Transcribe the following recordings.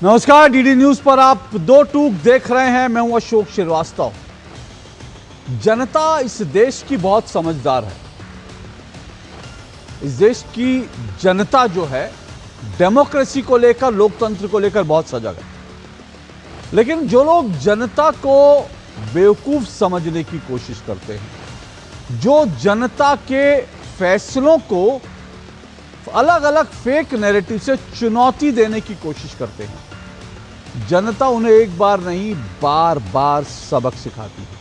नमस्कार, DD news पर आप दो टूक देख रहे हैं। मैं हूं अशोक श्रीवास्तव। जनता इस देश की बहुत समझदार है। इस देश की जनता जो है डेमोक्रेसी को लेकर, लोकतंत्र को लेकर बहुत सजग है। लेकिन जो लोग जनता को बेवकूफ समझने की कोशिश करते हैं, जो जनता के फैसलों को अलग अलग फेक नैरेटिव से चुनौती देने की कोशिश करते हैं, जनता उन्हें एक बार नहीं बार बार सबक सिखाती है।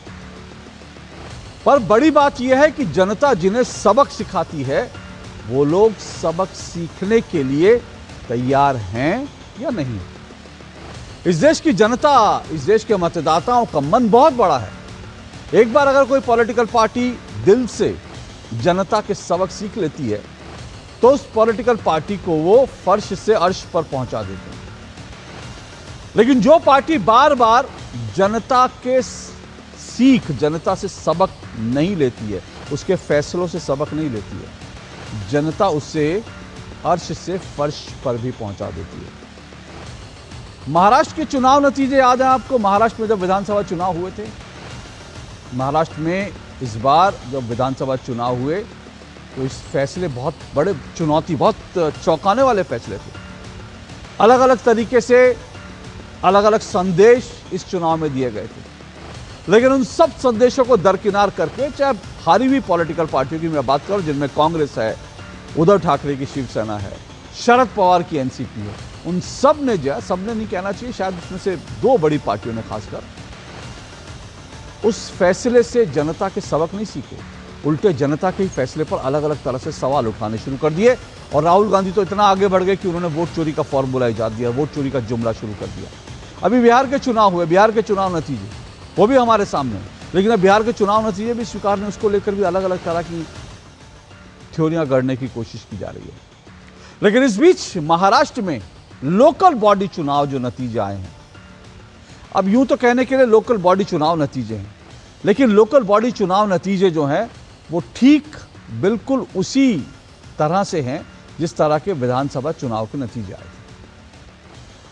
पर बड़ी बात यह है कि जनता जिन्हें सबक सिखाती है वो लोग सबक सीखने के लिए तैयार हैं या नहीं। इस देश की जनता, इस देश के मतदाताओं का मन बहुत बड़ा है। एक बार अगर कोई पॉलिटिकल पार्टी दिल से जनता के सबक सीख लेती है तो उस पॉलिटिकल पार्टी को वो फर्श से अर्श पर पहुंचा देते हैं। लेकिन जो पार्टी बार बार जनता के सीख, जनता से सबक नहीं लेती है, उसके फैसलों से सबक नहीं लेती है, जनता उसे अर्श से फर्श पर भी पहुंचा देती है। महाराष्ट्र के चुनाव नतीजे याद हैं आपको? महाराष्ट्र में जब विधानसभा चुनाव हुए थे, महाराष्ट्र में इस बार जब विधानसभा चुनाव हुए तो इस फैसले बहुत बड़े, चुनौती, बहुत चौंकाने वाले फैसले थे। अलग अलग तरीके से अलग अलग संदेश इस चुनाव में दिए गए थे। लेकिन उन सब संदेशों को दरकिनार करके, चाहे हारी हुई पॉलिटिकल पार्टियों की मैं बात करूं जिनमें कांग्रेस है, उद्धव ठाकरे की शिवसेना है, शरद पवार की एनसीपी है, उन सब ने जो, सबने नहीं कहना चाहिए, शायद उसमें से दो बड़ी पार्टियों ने खासकर उस फैसले से जनता के सबक नहीं सीखे, उल्टे जनता के ही फैसले पर अलग अलग तरह से सवाल उठाने शुरू कर दिए। और राहुल गांधी तो इतना आगे बढ़ गए कि उन्होंने वोट चोरी का फॉर्मूला इजाद दिया, वोट चोरी का जुमला शुरू कर दिया। अभी बिहार के चुनाव हुए, बिहार के चुनाव नतीजे वो भी हमारे सामने हैं, लेकिन अब बिहार के चुनाव नतीजे भी स्वीकार नहीं, उसको लेकर भी अलग अलग तरह की थ्योरियां गढ़ने की कोशिश की जा रही है। लेकिन इस बीच महाराष्ट्र में लोकल बॉडी चुनाव जो नतीजे आए हैं, अब यूं तो कहने के लिए लोकल बॉडी चुनाव नतीजे हैं, लेकिन लोकल बॉडी चुनाव नतीजे जो हैं वो ठीक बिल्कुल उसी तरह से हैं जिस तरह के विधानसभा चुनाव के नतीजे आए थे।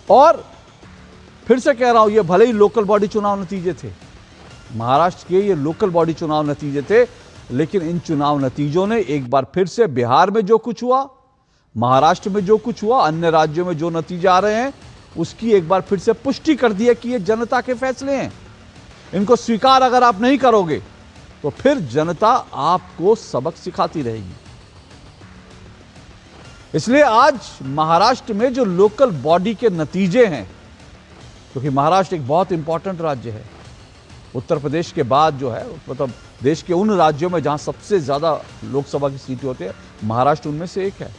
और फिर से कह रहा हूं, ये भले ही लोकल बॉडी चुनाव नतीजे थे, महाराष्ट्र के ये लोकल बॉडी चुनाव नतीजे थे, लेकिन इन चुनाव नतीजों ने एक बार फिर से बिहार में जो कुछ हुआ, महाराष्ट्र में जो कुछ हुआ, अन्य राज्यों में जो नतीजे आ रहे हैं, उसकी एक बार फिर से पुष्टि कर दी है कि ये जनता के फैसले हैं। इनको स्वीकार अगर आप नहीं करोगे तो फिर जनता आपको सबक सिखाती रहेगी। इसलिए आज महाराष्ट्र में जो लोकल बॉडी के नतीजे हैं, क्योंकि महाराष्ट्र एक बहुत इंपॉर्टेंट राज्य है, उत्तर प्रदेश के बाद जो है, मतलब देश के उन राज्यों में जहां सबसे ज्यादा लोकसभा की सीटें होती है, महाराष्ट्र उनमें से एक है।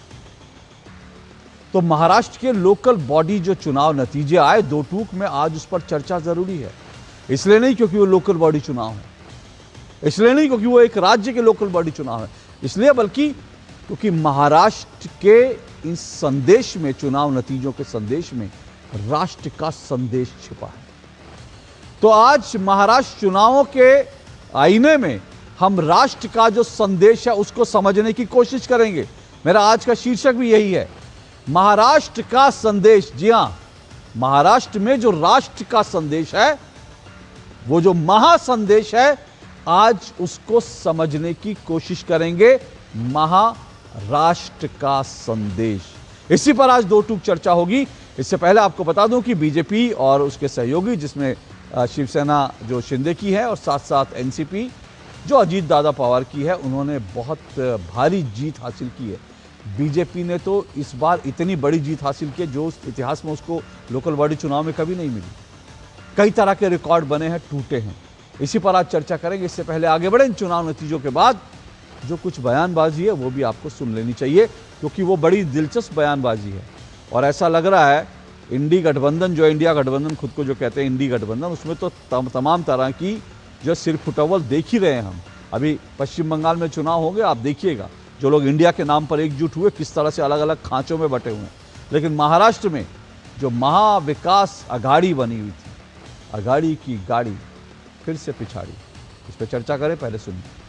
तो महाराष्ट्र के लोकल बॉडी जो चुनाव नतीजे आए, दो टूक में आज उस पर चर्चा जरूरी है। इसलिए नहीं क्योंकि वो लोकल बॉडी चुनाव है, इसलिए नहीं क्योंकि वो एक राज्य के लोकल बॉडी चुनाव है, इसलिए बल्कि क्योंकि महाराष्ट्र के इस संदेश में, चुनाव नतीजों के संदेश में राष्ट्र का संदेश छिपा है। तो आज महाराष्ट्र चुनावों के आईने में हम राष्ट्र का जो संदेश है उसको समझने की कोशिश करेंगे। मेरा आज का शीर्षक भी यही है, महाराष्ट्र का संदेश। जी हां, महाराष्ट्र में जो राष्ट्र का संदेश है, वो जो महासंदेश है, आज उसको समझने की कोशिश करेंगे। महाराष्ट्र का संदेश, इसी पर आज दो टूक चर्चा होगी। इससे पहले आपको बता दूं कि बीजेपी और उसके सहयोगी, जिसमें शिवसेना जो शिंदे की है और साथ साथ एनसीपी जो अजीत दादा पवार की है, उन्होंने बहुत भारी जीत हासिल की है। बीजेपी ने तो इस बार इतनी बड़ी जीत हासिल की जो इतिहास में उसको लोकल बॉडी चुनाव में कभी नहीं मिली। कई तरह के रिकॉर्ड बने हैं, टूटे हैं। इसी पर आज चर्चा करेंगे। इससे पहले आगे बढ़े, इन चुनाव नतीजों के बाद जो कुछ बयानबाजी है वो भी आपको सुन लेनी चाहिए, क्योंकि वो बड़ी दिलचस्प बयानबाजी है। और ऐसा लग रहा है इंडी गठबंधन, जो इंडिया गठबंधन खुद को जो कहते हैं इंडी गठबंधन, उसमें तो तमाम तरह की जो सिर फुटअव्वल देख ही रहे हैं हम। अभी पश्चिम बंगाल में चुनाव होंगे, आप देखिएगा, जो लोग इंडिया के नाम पर एकजुट हुए किस तरह से अलग अलग खांचों में बटे हुए हैं। लेकिन महाराष्ट्र में जो महाविकास अघाड़ी बनी हुई थी, अघाड़ी की गाड़ी फिर से पिछाड़ी। इस पर चर्चा करें, पहले सुनिए।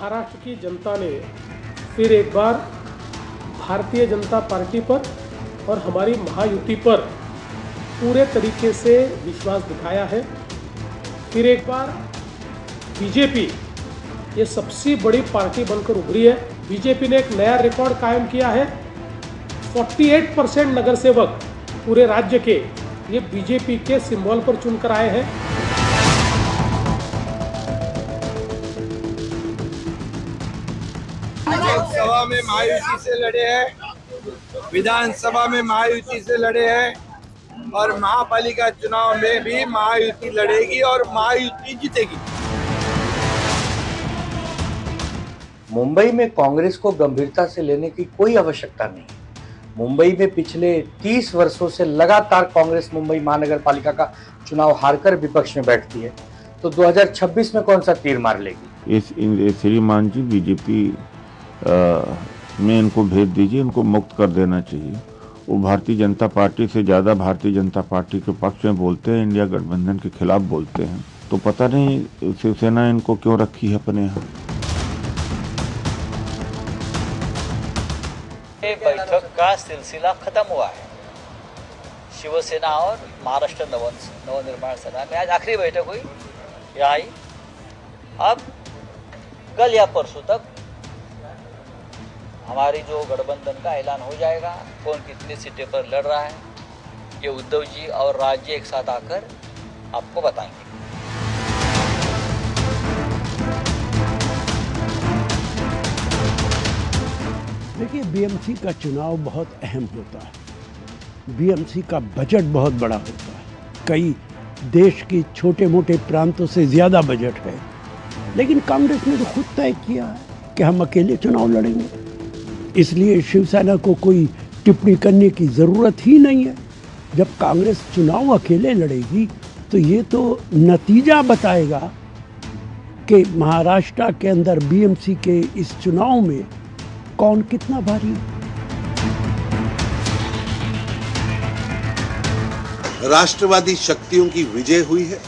महाराष्ट्र की जनता ने फिर एक बार भारतीय जनता पार्टी पर और हमारी महायुति पर पूरे तरीके से विश्वास दिखाया है। फिर एक बार बीजेपी ये सबसे बड़ी पार्टी बनकर उभरी है। बीजेपी ने एक नया रिकॉर्ड कायम किया है। 48% नगर सेवक पूरे राज्य के ये बीजेपी के सिंबल पर चुनकर आए हैं। लोकसभा में महायुति से लड़े हैं, विधानसभा में महायुति से लड़े हैं और महापालिका चुनाव में भी महायुति लड़ेगी और महायुति जीतेगी। मुंबई में कांग्रेस को गंभीरता से लेने की कोई आवश्यकता नहीं। मुंबई में पिछले 30 वर्षों से लगातार कांग्रेस मुंबई महानगर पालिका का चुनाव हारकर विपक्ष में बैठती है, तो 2026 में कौन सा तीर मार लेगी? श्रीमान जी, बीजेपी में इनको भेज दीजिए, इनको मुक्त कर देना चाहिए। वो भारतीय जनता पार्टी से ज़्यादा भारतीय जनता पार्टी के पक्ष में बोलते हैं, इंडिया गठबंधन के खिलाफ बोलते हैं। तो पता नहीं शिवसेना इनको क्यों रखी है अपने यहाँ। बैठक का सिलसिला खत्म हुआ है। शिवसेना और महाराष्ट्र नवनिर्माण सेना में आज आखिरी बैठक हुई यहाँ ही। अब कल या परसों तक हमारी जो गठबंधन का ऐलान हो जाएगा, कौन कितनी सीटें पर लड़ रहा है, ये उद्धव जी और राज्य एक साथ आकर आपको बताएंगे। देखिए, बीएमसी का चुनाव बहुत अहम होता है। बीएमसी का बजट बहुत बड़ा होता है। कई देश के छोटे मोटे प्रांतों से ज़्यादा बजट है। लेकिन कांग्रेस ने तो खुद तय किया है कि हम अकेले चुनाव लड़ेंगे, इसलिए शिवसेना को कोई टिप्पणी करने की ज़रूरत ही नहीं है। जब कांग्रेस चुनाव अकेले लड़ेगी तो ये तो नतीजा बताएगा कि महाराष्ट्र के अंदर बीएमसी के इस चुनाव में कौन कितना भारी है। राष्ट्रवादी शक्तियों की विजय हुई है।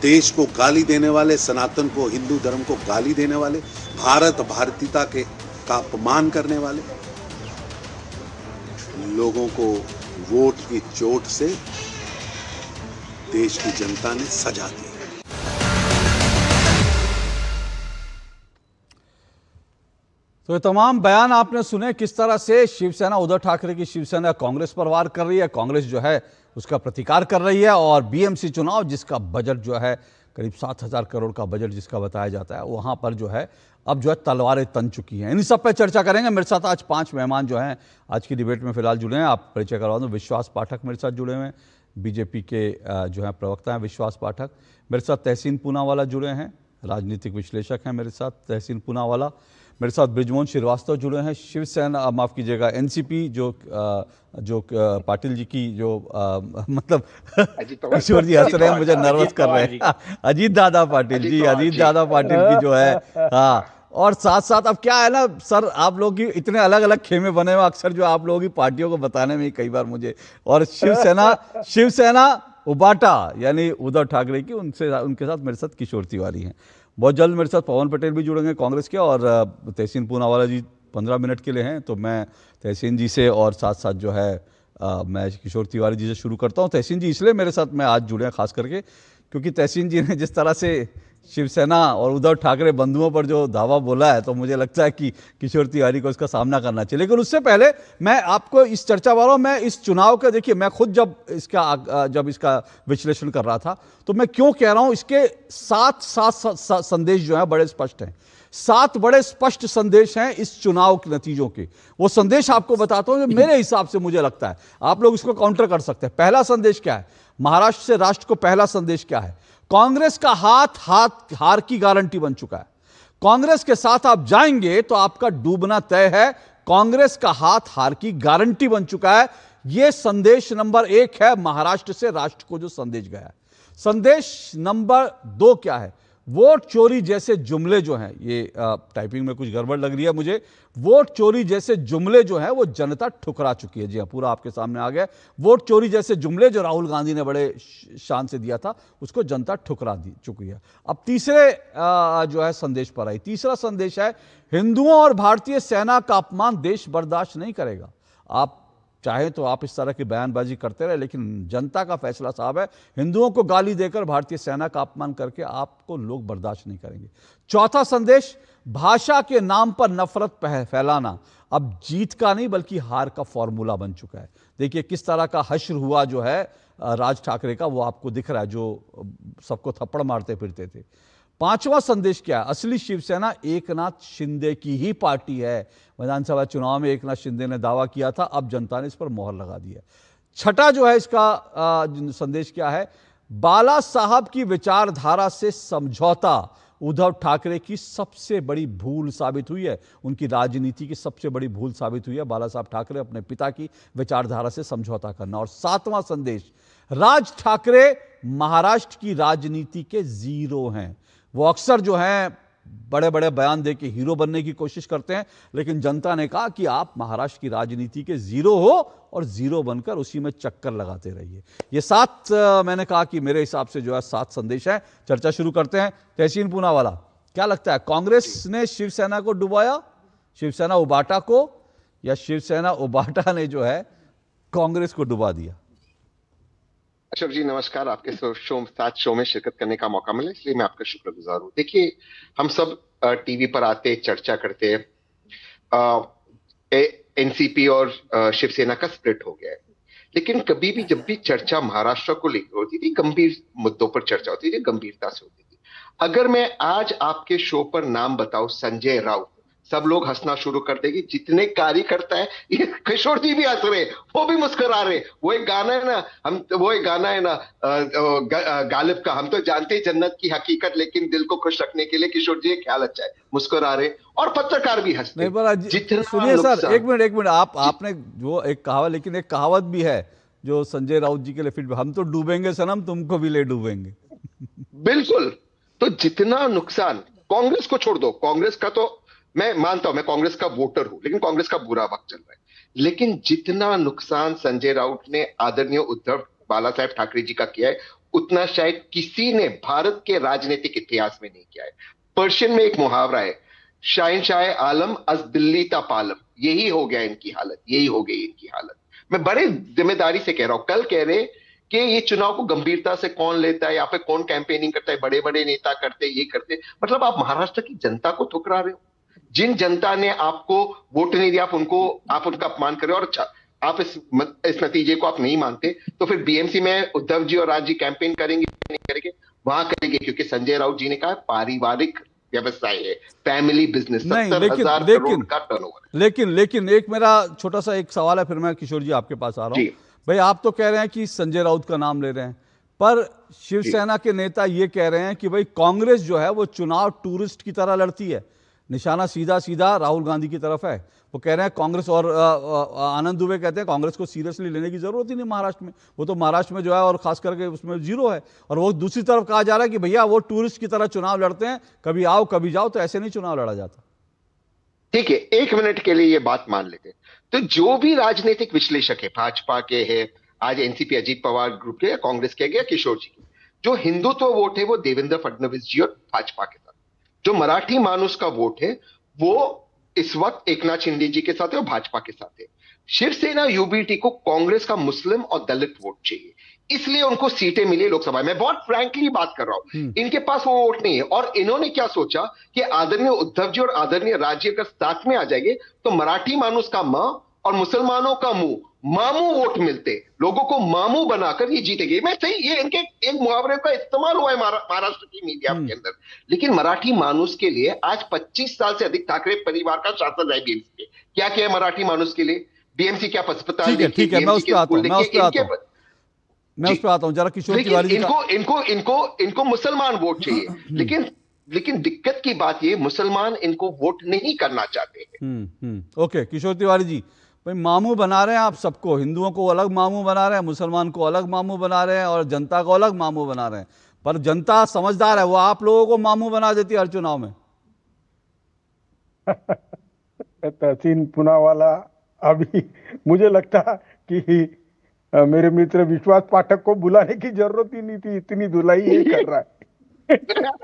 देश को गाली देने वाले, सनातन को, हिंदू धर्म को गाली देने वाले, भारत भारतीयता का अपमान करने वाले लोगों को वोट की चोट से देश की जनता ने सजा दी। तो ये तमाम बयान आपने सुने, किस तरह से शिवसेना, उद्धव ठाकरे की शिवसेना कांग्रेस पर वार कर रही है, कांग्रेस जो है उसका प्रतिकार कर रही है, और बीएमसी चुनाव जिसका बजट जो है करीब 7,000 करोड़ का बजट जिसका बताया जाता है, वहां पर जो है अब जो है तलवारें तन चुकी हैं। इन सब पे चर्चा करेंगे। मेरे साथ आज 5 मेहमान जो हैं आज की डिबेट में फिलहाल जुड़े हैं। आप परिचय करवा दूं, विश्वास पाठक मेरे साथ जुड़े हुए हैं, बीजेपी के जो है प्रवक्ता हैं विश्वास पाठक। मेरे साथ तहसीन पूनावाला जुड़े हैं, राजनीतिक विश्लेषक हैं मेरे साथ तहसीन पूनावाला। मेरे साथ बृजमोहन श्रीवास्तव जुड़े हैं, शिवसेना, माफ़ कीजिएगा, एनसीपी जो पाटिल जी की जो मतलब ईश्वर जी हंस रहे हैं, मुझे नर्वस कर रहे हैं, अजीत दादा पाटिल जी, अजीत दादा पाटिल की जो है, हाँ। और साथ साथ अब क्या है ना सर, आप लोग की इतने अलग अलग खेमे बने हुए, अक्सर जो आप लोगों की पार्टियों को बताने में कई बार मुझे, और शिवसेना उबाटा यानी उद्धव ठाकरे की, उनके साथ मेरे साथ किशोर तिवारी हैं। बहुत जल्द मेरे साथ पवन पटेल भी जुड़ेंगे कांग्रेस के, और तहसीन पूनावाला जी 15 मिनट के लिए हैं, तो मैं तहसीन जी से और साथ साथ जो है मैं किशोर तिवारी जी से शुरू करता हूं। तहसीन जी इसलिए मेरे साथ में आज जुड़े हैं खास करके क्योंकि तहसीन जी ने जिस तरह से शिवसेना और उद्धव ठाकरे बंधुओं पर जो दावा बोला है, तो मुझे लगता है कि किशोर तिवारी को इसका सामना करना चाहिए। लेकिन उससे पहले मैं आपको इस चर्चा वालों में इस चुनाव का, देखिए मैं खुद जब इसका विश्लेषण कर रहा था तो मैं क्यों कह रहा हूं, इसके 7 संदेश जो है बड़े स्पष्ट हैं। 7 बड़े स्पष्ट संदेश हैं इस चुनाव के नतीजों के। वो संदेश आपको बताता हूं जो मेरे हिसाब से मुझे लगता है आप लोग इसको काउंटर कर सकते हैं। पहला संदेश क्या है, महाराष्ट्र से राष्ट्र को पहला संदेश क्या है, कांग्रेस का हार की गारंटी बन चुका है। कांग्रेस के साथ आप जाएंगे तो आपका डूबना तय है। कांग्रेस का हार की गारंटी बन चुका है। यह संदेश नंबर 1 है महाराष्ट्र से राष्ट्र को जो संदेश गया है। संदेश नंबर 2 क्या है, वोट चोरी जैसे जुमले जो हैं, ये टाइपिंग में कुछ गड़बड़ लग रही है मुझे, वोट चोरी जैसे जुमले जो हैं वो जनता ठुकरा चुकी है। जी हाँ, पूरा आपके सामने आ गया। वोट चोरी जैसे जुमले जो राहुल गांधी ने बड़े शान से दिया था, उसको जनता ठुकरा दी चुकी है। अब तीसरे जो है संदेश पर आई। तीसरा संदेश है, हिंदुओं और भारतीय सेना का अपमान देश बर्दाश्त नहीं करेगा। आप चाहे तो आप इस तरह की बयानबाजी करते रहे, लेकिन जनता का फैसला साहब है। हिंदुओं को गाली देकर भारतीय सेना का अपमान करके आपको लोग बर्दाश्त नहीं करेंगे। चौथा संदेश, भाषा के नाम पर नफरत फैलाना अब जीत का नहीं बल्कि हार का फॉर्मूला बन चुका है। देखिए किस तरह का हश्र हुआ जो है राज ठाकरे का, वो आपको दिख रहा है, जो सबको थप्पड़ मारते फिरते थे। पांचवा संदेश क्या है, असली शिवसेना एकनाथ शिंदे की ही पार्टी है। विधानसभा चुनाव में एकनाथ शिंदे ने दावा किया था, अब जनता ने इस पर मोहर लगा दी है। छठा जो है इसका संदेश क्या है, बाला साहब की विचारधारा से समझौता उद्धव ठाकरे की सबसे बड़ी भूल साबित हुई है, उनकी राजनीति की सबसे बड़ी भूल साबित हुई है बाला साहब ठाकरे अपने पिता की विचारधारा से समझौता करना। और सातवां संदेश, राज ठाकरे महाराष्ट्र की राजनीति के जीरो हैं। वो अक्सर जो हैं बड़े बड़े बयान दे के हीरो बनने की कोशिश करते हैं, लेकिन जनता ने कहा कि आप महाराष्ट्र की राजनीति के जीरो हो और जीरो बनकर उसी में चक्कर लगाते रहिए। ये सात मैंने कहा कि मेरे हिसाब से जो है 7 संदेश हैं। चर्चा शुरू करते हैं। तहसीन पूनावाला, क्या लगता है, कांग्रेस ने शिवसेना को डुबाया, शिवसेना उबाटा को, या शिवसेना उबाटा ने जो है कांग्रेस को डुबा दिया? अशोक जी नमस्कार, आपके साथ शो में शिरकत करने का मौका मिला इसलिए मैं आपका शुक्रगुजार हूँ। देखिए हम सब टीवी पर आते चर्चा करते हैं, एनसीपी और शिवसेना का स्प्लिट हो गया है, लेकिन कभी भी जब भी चर्चा महाराष्ट्र को लेकर होती थी, गंभीर मुद्दों पर चर्चा होती थी, गंभीरता से होती थी। अगर मैं आज आपके शो पर नाम बताऊं संजय राउत, सब लोग हंसना शुरू कर देंगे। जितने कार्यकर्ता है, ये किशोर जी भी हंस रहे, वो भी मुस्कुरा रहे। वो एक गाना है ना, गालिब का, हम तो जानते हैं जन्नत की हकीकत, लेकिन दिल को खुश रखने के लिए किशोर जी ख्याल अच्छा है, मुस्कुरा रहे और पत्रकार भी हंसते। सुनिए सर, एक मिनट, आपने जो एक कहावत, लेकिन एक कहावत भी है जो संजय राउत जी के लिए फिट, हम तो डूबेंगे सनम, तुमको भी ले डूबेंगे। बिल्कुल। तो जितना नुकसान, कांग्रेस को छोड़ दो, कांग्रेस का तो मैं मानता हूं, मैं कांग्रेस का वोटर हूं, लेकिन कांग्रेस का बुरा वक्त चल रहा है, लेकिन जितना नुकसान संजय राउत ने आदरणीय उद्धव बाला साहेब ठाकरे जी का किया है, उतना शायद किसी ने भारत के राजनीतिक इतिहास में नहीं किया है। पर्शियन में एक मुहावरा है, शाहनशाह आलम अज दिल्ली ता पालम, यही हो गया इनकी हालत, यही हो गई इनकी हालत। मैं बड़े जिम्मेदारी से कह रहा हूं, कल कह रहे कि ये चुनाव को गंभीरता से कौन लेता है, यहाँ पे कौन कैंपेनिंग करता है, बड़े बड़े नेता करते, ये करते, मतलब आप महाराष्ट्र की जनता को ठुकरा रहे हो। जिन जनता ने आपको वोट नहीं दिया, आप उनका अपमान कर रहे हो, और आप इस नतीजे को आप नहीं मानते, तो फिर बीएमसी में उद्धव जी और राज जी कैंपेन करेंगे नहीं करेंगे? वहां करेंगे, क्योंकि संजय राउत जी ने कहा पारिवारिक व्यवसाय है, फैमिली बिजनेस, 70,000 करोड़ का टर्नओवर। लेकिन एक मेरा छोटा सा एक सवाल है, फिर मैं किशोर जी आपके पास आ रहा हूं। भाई आप तो कह रहे हैं कि संजय राउत का नाम ले रहे हैं, पर शिवसेना के नेता ये कह रहे हैं कि भाई कांग्रेस जो है वो चुनाव टूरिस्ट की तरह लड़ती है, निशाना सीधा सीधा राहुल गांधी की तरफ है। वो कह रहे हैं कांग्रेस, और आनंद दुबे कहते हैं कांग्रेस को सीरियसली लेने की जरूरत ही नहीं महाराष्ट्र में, वो तो महाराष्ट्र में जो है और खास करके उसमें जीरो है। और वो दूसरी तरफ कहा जा रहा है कि भैया वो टूरिस्ट की तरह चुनाव लड़ते हैं, कभी आओ कभी जाओ, तो ऐसे नहीं चुनाव लड़ा जाता। ठीक है, 1 मिनट के लिए ये बात मान लेते हैं। तो जो भी राजनीतिक विश्लेषक है, भाजपा के है, आज एनसीपी अजीत पवार ग्रुप के, कांग्रेस के गया किशोर जी के, जो हिंदुत्व वोट है वो देवेंद्र फडणवीस जी और भाजपा के साथ, जो मराठी मानुस का वोट है वो इस वक्त एकनाथ शिंदे जी के साथ है और भाजपा के साथ है। शिवसेना यूबीटी को कांग्रेस का मुस्लिम और दलित वोट चाहिए, इसलिए उनको सीटें मिली लोकसभा में। बहुत फ्रैंकली बात कर रहा हूं, इनके पास वो वोट नहीं है। और इन्होंने क्या सोचा कि आदरणीय उद्धव जी और आदरणीय राज जी अगर साथ में आ जाएंगे तो मराठी मानुस का मां और मुसलमानों का मुंह, मामू वोट मिलते, लोगों को मामू बनाकर ये जीतेंगे। मैं सही, ये इनके एक मुहावरे का इस्तेमाल हुआ है महाराष्ट्र की मीडिया के अंदर, लेकिन मराठी मानुस के लिए आज 25 साल से अधिक ठाकरे परिवार का शासन है। बीएमसी क्या किया है मराठी मानुस के लिए? बीएमसी क्या अस्पताल, ठीक है, मैं उस पर आता हूं जरा किशोर तिवारी। इनको मुसलमान वोट चाहिए, लेकिन दिक्कत की बात ये, मुसलमान इनको वोट नहीं करना चाहते हैं। ओके किशोर तिवारी जी, भाई मामू बना रहे हैं आप सबको, हिंदुओं को अलग मामू बना रहे हैं, मुसलमान को अलग मामू बना रहे हैं, और जनता को अलग मामू बना रहे हैं। पर जनता समझदार है, वो आप लोगों को मामू बना देती है हर चुनाव में। तहसीन पूनावाला, अभी मुझे लगता कि मेरे मित्र विश्वास पाठक को बुलाने की जरूरत ही नहीं थी, इतनी धुलाई ये कर रहा है।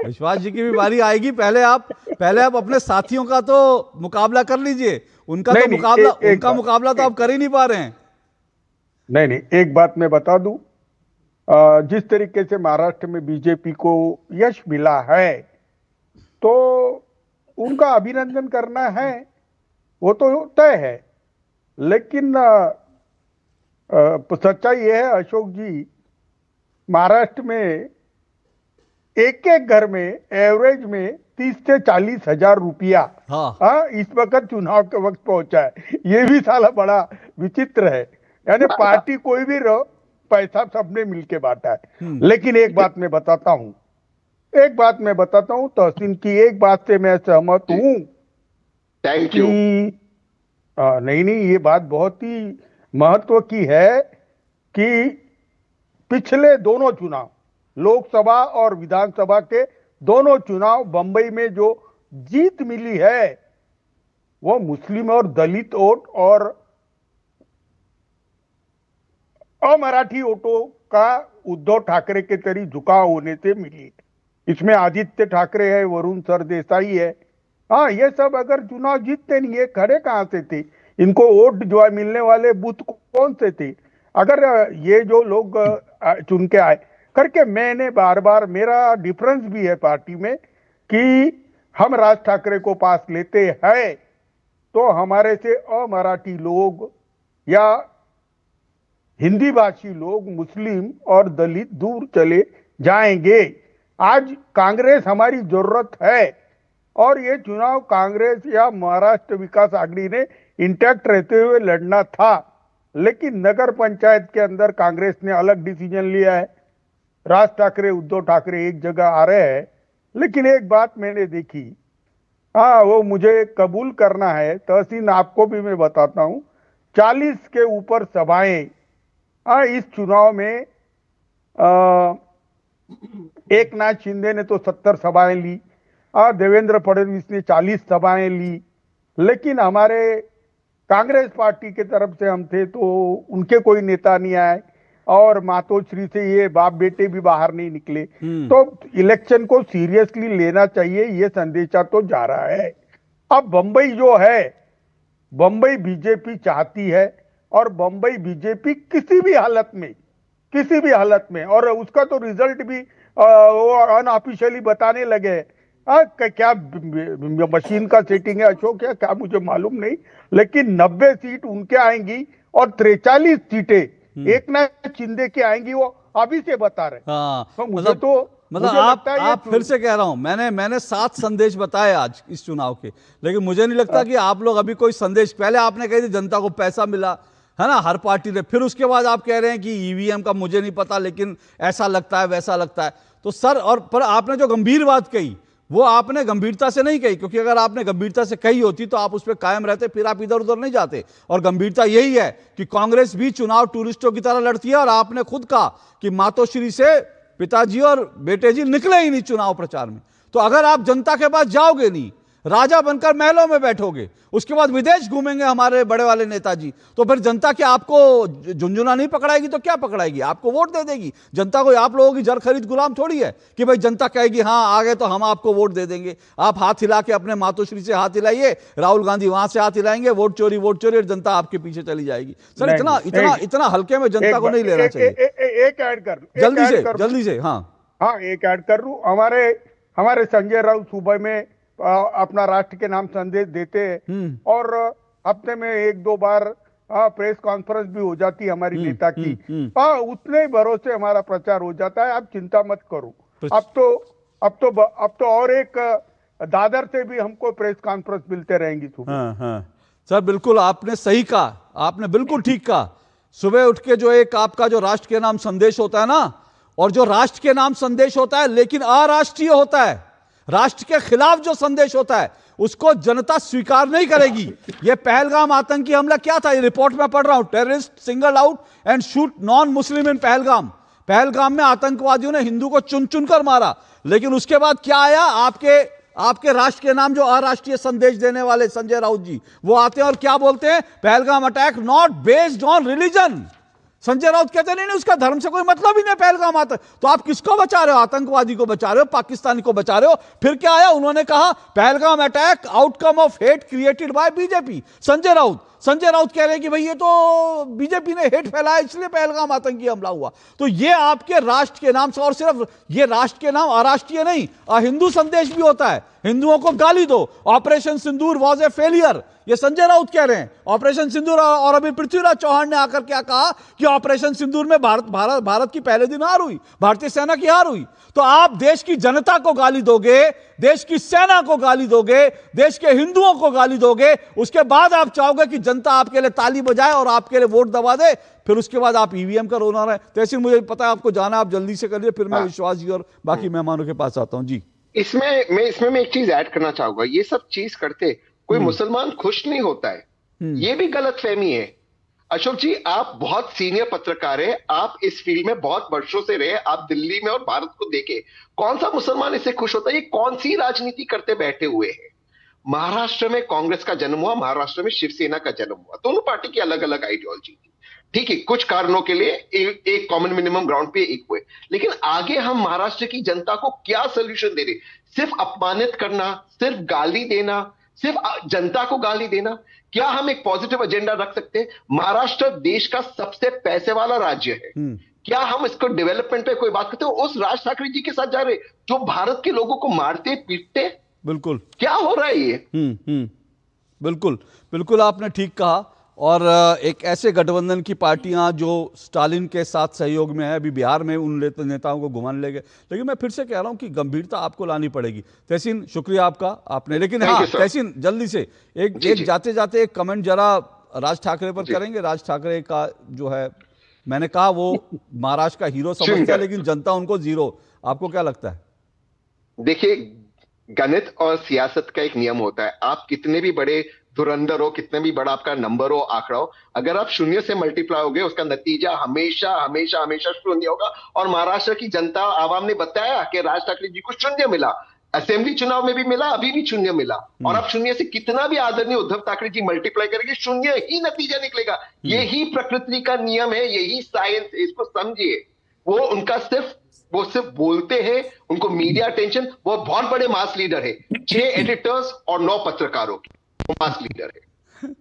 विश्वास जी की भी बारी आएगी, पहले आप अपने साथियों का तो मुकाबला कर लीजिए। उनका मुकाबला तो आप कर ही नहीं पा रहे हैं। नहीं, एक बात मैं बता दूं, जिस तरीके से महाराष्ट्र में बीजेपी को यश मिला है तो उनका अभिनंदन करना है, वो तो तय है। लेकिन सच्चाई यह है अशोक जी, महाराष्ट्र में एक घर में एवरेज में 30 से 40 हजार रुपया इस वक्त चुनाव के वक्त पहुंचा है। ये भी साला बड़ा विचित्र है, यानी पार्टी कोई भी रहो, पैसा सबने मिलके बांटा है। लेकिन एक बात मैं बताता हूं, तहसीन की एक बात से मैं सहमत हूं। Thank you. नहीं, ये बात बहुत ही महत्व की है कि पिछले दोनों चुनाव, लोकसभा और विधानसभा के दोनों चुनाव, बंबई में जो जीत मिली है वो मुस्लिम और दलित वोट और अमराठी वोटों का उद्धव ठाकरे के तरी झुकाव होने से मिली। इसमें आदित्य ठाकरे है, वरुण सरदेसाई है। हाँ, ये सब अगर चुनाव जीतते नहीं, ये खड़े कहां से थे? इनको वोट जो है मिलने वाले बूथ कौन से थे? अगर ये जो लोग चुन के आए करके, मैंने बार बार, मेरा डिफरेंस भी है पार्टी में कि हम राज ठाकरे को पास लेते हैं तो हमारे से अमराठी लोग या हिंदी भाषी लोग, मुस्लिम और दलित दूर चले जाएंगे। आज कांग्रेस हमारी जरूरत है और ये चुनाव कांग्रेस या महाराष्ट्र विकास आघाड़ी ने इंटैक्ट रहते हुए लड़ना था। लेकिन नगर पंचायत के अंदर कांग्रेस ने अलग डिसीजन लिया है। राज ठाकरे, उद्धव ठाकरे एक जगह आ रहे हैं। लेकिन एक बात मैंने देखी, हाँ, वो मुझे कबूल करना है, तहसीन आपको भी मैं बताता हूं, 40 के ऊपर सभाएं इस चुनाव में एक नाथ शिंदे ने तो 70 सभाएं ली, देवेंद्र फडणवीस ने 40 सभाएं ली। लेकिन हमारे कांग्रेस पार्टी के तरफ से हम थे तो उनके कोई नेता नहीं आए और मातोश्री से ये बाप बेटे भी बाहर नहीं निकले। तो इलेक्शन को सीरियसली लेना चाहिए, ये संदेशा तो जा रहा है। अब बंबई जो है, बंबई बीजेपी चाहती है और बंबई बीजेपी किसी भी हालत में, और उसका तो रिजल्ट भी वो अनऑफिशियली बताने लगे। क्या मशीन का सेटिंग है अशोक, क्या मुझे मालूम नहीं, लेकिन 90 सीट उनके आएंगी और 43 सीटें एक नाथ शिंदे के आएंगी, वो अभी से बता रहे। तो मुझे आप फिर से कह रहा हूं, मैंने 7 संदेश बताए आज इस चुनाव के, लेकिन मुझे नहीं लगता कि आप लोग अभी कोई संदेश, पहले आपने कही थी जनता को पैसा मिला है ना हर पार्टी ने, फिर उसके बाद आप कह रहे हैं कि ईवीएम का मुझे नहीं पता लेकिन ऐसा लगता है वैसा लगता है। तो सर, और पर आपने जो गंभीर बात कही वो आपने गंभीरता से नहीं कही, क्योंकि अगर आपने गंभीरता से कही होती तो आप उस पर कायम रहते, फिर आप इधर उधर नहीं जाते। और गंभीरता यही है कि कांग्रेस भी चुनाव टूरिस्टों की तरह लड़ती है और आपने खुद कहा कि मातोश्री से पिताजी और बेटे जी निकले ही नहीं चुनाव प्रचार में। तो अगर आप जनता के पास जाओगे नहीं, राजा बनकर महलों में बैठोगे, उसके बाद विदेश घूमेंगे हमारे बड़े वाले नेताजी, तो फिर जनता क्या आपको झुंझुना नहीं पकड़ाएगी तो क्या पकड़ाएगी? आपको वोट दे देगी। जनता कोई आप लोगों की जर खरीद गुलाम थोड़ी है कि भाई जनता कहेगी हाँ आ गए तो हम आपको वोट दे देंगे। आप हाथ हिला के अपने मातोश्री से हाथ हिलाइए, राहुल गांधी वहां से हाथ हिलाएंगे, वोट चोरी और जनता आपके पीछे चली जाएगी। सर, इतना हल्के में जनता को नहीं लेना चाहिए। एक ऐड कर जल्दी से। हाँ, एक ऐड कर लूं। हमारे संजय राउत सुबह में अपना राष्ट्र के नाम संदेश देते हैं और हफ्ते में 1-2 बार प्रेस कॉन्फ्रेंस भी हो जाती है हमारी नेता की। उतने ही भरोसे हमारा प्रचार हो जाता है, आप चिंता मत करो। अब तो और एक दादर से भी हमको प्रेस कॉन्फ्रेंस मिलते रहेंगी सुबह। सर, बिल्कुल आपने सही कहा, आपने बिल्कुल ठीक कहा। सुबह उठ के जो एक आपका जो राष्ट्र के नाम संदेश होता है ना, और जो राष्ट्र के नाम संदेश होता है लेकिन अराष्ट्रीय होता है, राष्ट्र के खिलाफ जो संदेश होता है उसको जनता स्वीकार नहीं करेगी। यह पहलगाम आतंकी हमला क्या था, ये रिपोर्ट में पढ़ रहा हूं, terrorist single out and shoot non Muslim in Pahalgam. Pahalgam में आतंकवादियों ने हिंदू को चुन चुन कर मारा, लेकिन उसके बाद क्या आया? आपके राष्ट्र के नाम जो अराष्ट्रीय संदेश देने वाले संजय राउत जी, वो आते हैं और क्या बोलते हैं? Pahalgam attack not based on religion. Sanjay Raut कहते नहीं उसका धर्म से कोई मतलब ही नहीं पहलगाम आता। तो आप किसको बचा रहे हो? आतंकवादी को बचा रहे हो, पाकिस्तानी को बचा रहे हो। फिर क्या आया? उन्होंने कहा Pahalgam attack outcome of hate created by BJP. Sanjay Raut कह रहे हैं कि भाई ये तो बीजेपी ने हेट फैलाया इसलिए पहलगाम आतंकी हमला हुआ। तो ये आपके राष्ट्र के नाम से, और सिर्फ ये राष्ट्र के नाम अराष्ट्रीय नहीं, हिंदू संदेश भी होता है। हिंदुओं को गाली दो, operation Sindoor was a failure, ये संजय राउत कह रहे हैं। ऑपरेशन सिंदूर, और अभी पृथ्वीराज चौहान ने आकर क्या कहा कि ऑपरेशन सिंदूर में भारत की पहले दिन हार हुई, भारतीय सेना की हार हुई। तो आप देश की जनता को गाली दोगे, देश की सेना को गाली दोगे, देश के हिंदुओं को गाली दोगे, उसके बाद आप चाहोगे कि जनता आपके लिए ताली बजाए और आपके लिए वोट दबा दे, फिर उसके बाद आप ईवीएम का रोना रहे। तहसील मुझे पता है आपको जाना, आप जल्दी से करिए, फिर मैं विश्वास जी और बाकी मेहमानों के पास आता हूं जी। इसमें मैं एक चीज ऐड करना चाहूंगा। ये सब चीज करते कोई मुसलमान खुश नहीं होता है, ये भी गलतफहमी है। अशोक जी, आप बहुत सीनियर पत्रकार है, आप इस फील्ड में बहुत वर्षों से रहे, आप दिल्ली में और भारत को देखे, कौन सा मुसलमान इससे खुश होता है? ये कौन सी राजनीति करते बैठे हुए हैं? महाराष्ट्र में कांग्रेस का जन्म हुआ, महाराष्ट्र में शिवसेना का जन्म हुआ, दोनों पार्टी की अलग अलग आइडियोलॉजी थी, ठीक है, कुछ कारणों के लिए एक कॉमन मिनिमम ग्राउंड पे एक हुए, लेकिन आगे हम महाराष्ट्र की जनता को क्या सोल्यूशन दे रहे? सिर्फ अपमानित करना, सिर्फ गाली देना, सिर्फ जनता को गाली देना? क्या हम एक पॉजिटिव एजेंडा रख सकते हैं? महाराष्ट्र देश का सबसे पैसे वाला राज्य है, क्या हम इसको डेवलपमेंट पे कोई बात करते हो? उस राज ठाकरे जी के साथ जा रहे जो भारत के लोगों को मारते पीटते, बिल्कुल क्या हो रहा है ये? बिल्कुल आपने ठीक कहा। और एक ऐसे गठबंधन की पार्टियां जो स्टालिन के साथ सहयोग में है, अभी बिहार में उन नेताओं को घुमान ले गए। लेकिन मैं फिर से कह रहा हूं कि गंभीरता आपको लानी पड़ेगी। तहसीन, शुक्रिया आपका, आपने, लेकिन हाँ तहसीन जल्दी से एक जाते जाते एक कमेंट जरा राज ठाकरे पर करेंगे। राज ठाकरे का जो है, मैंने कहा वो महाराष्ट्र का हीरो समझता है, लेकिन जनता उनको जीरो, आपको क्या लगता है? देखिए, गणित और सियासत का एक नियम होता है, आप कितने भी बड़े धुरंधर हो, कितने भी बड़ा आपका नंबर हो, आंकड़ा हो, अगर आप शून्य से मल्टीप्लाई होगे उसका नतीजा हमेशा हमेशा हमेशा शून्य होगा। और महाराष्ट्र की जनता, आवाम ने बताया कि राज ठाकरे जी को शून्य मिला, असेंबली चुनाव में भी मिला, अभी भी शून्य मिला। और आप शून्य से कितना भी आदरणीय उद्धव ठाकरे जी मल्टीप्लाई करेंगे, शून्य ही नतीजा निकलेगा। यही प्रकृति का नियम है, यही साइंस है, इसको समझिए। वो सिर्फ बोलते हैं, उनको मीडिया अटेंशन, वो बहुत बड़े मास लीडर है, 6 एडिटर्स और 9 पत्रकारों की मास लीडर है।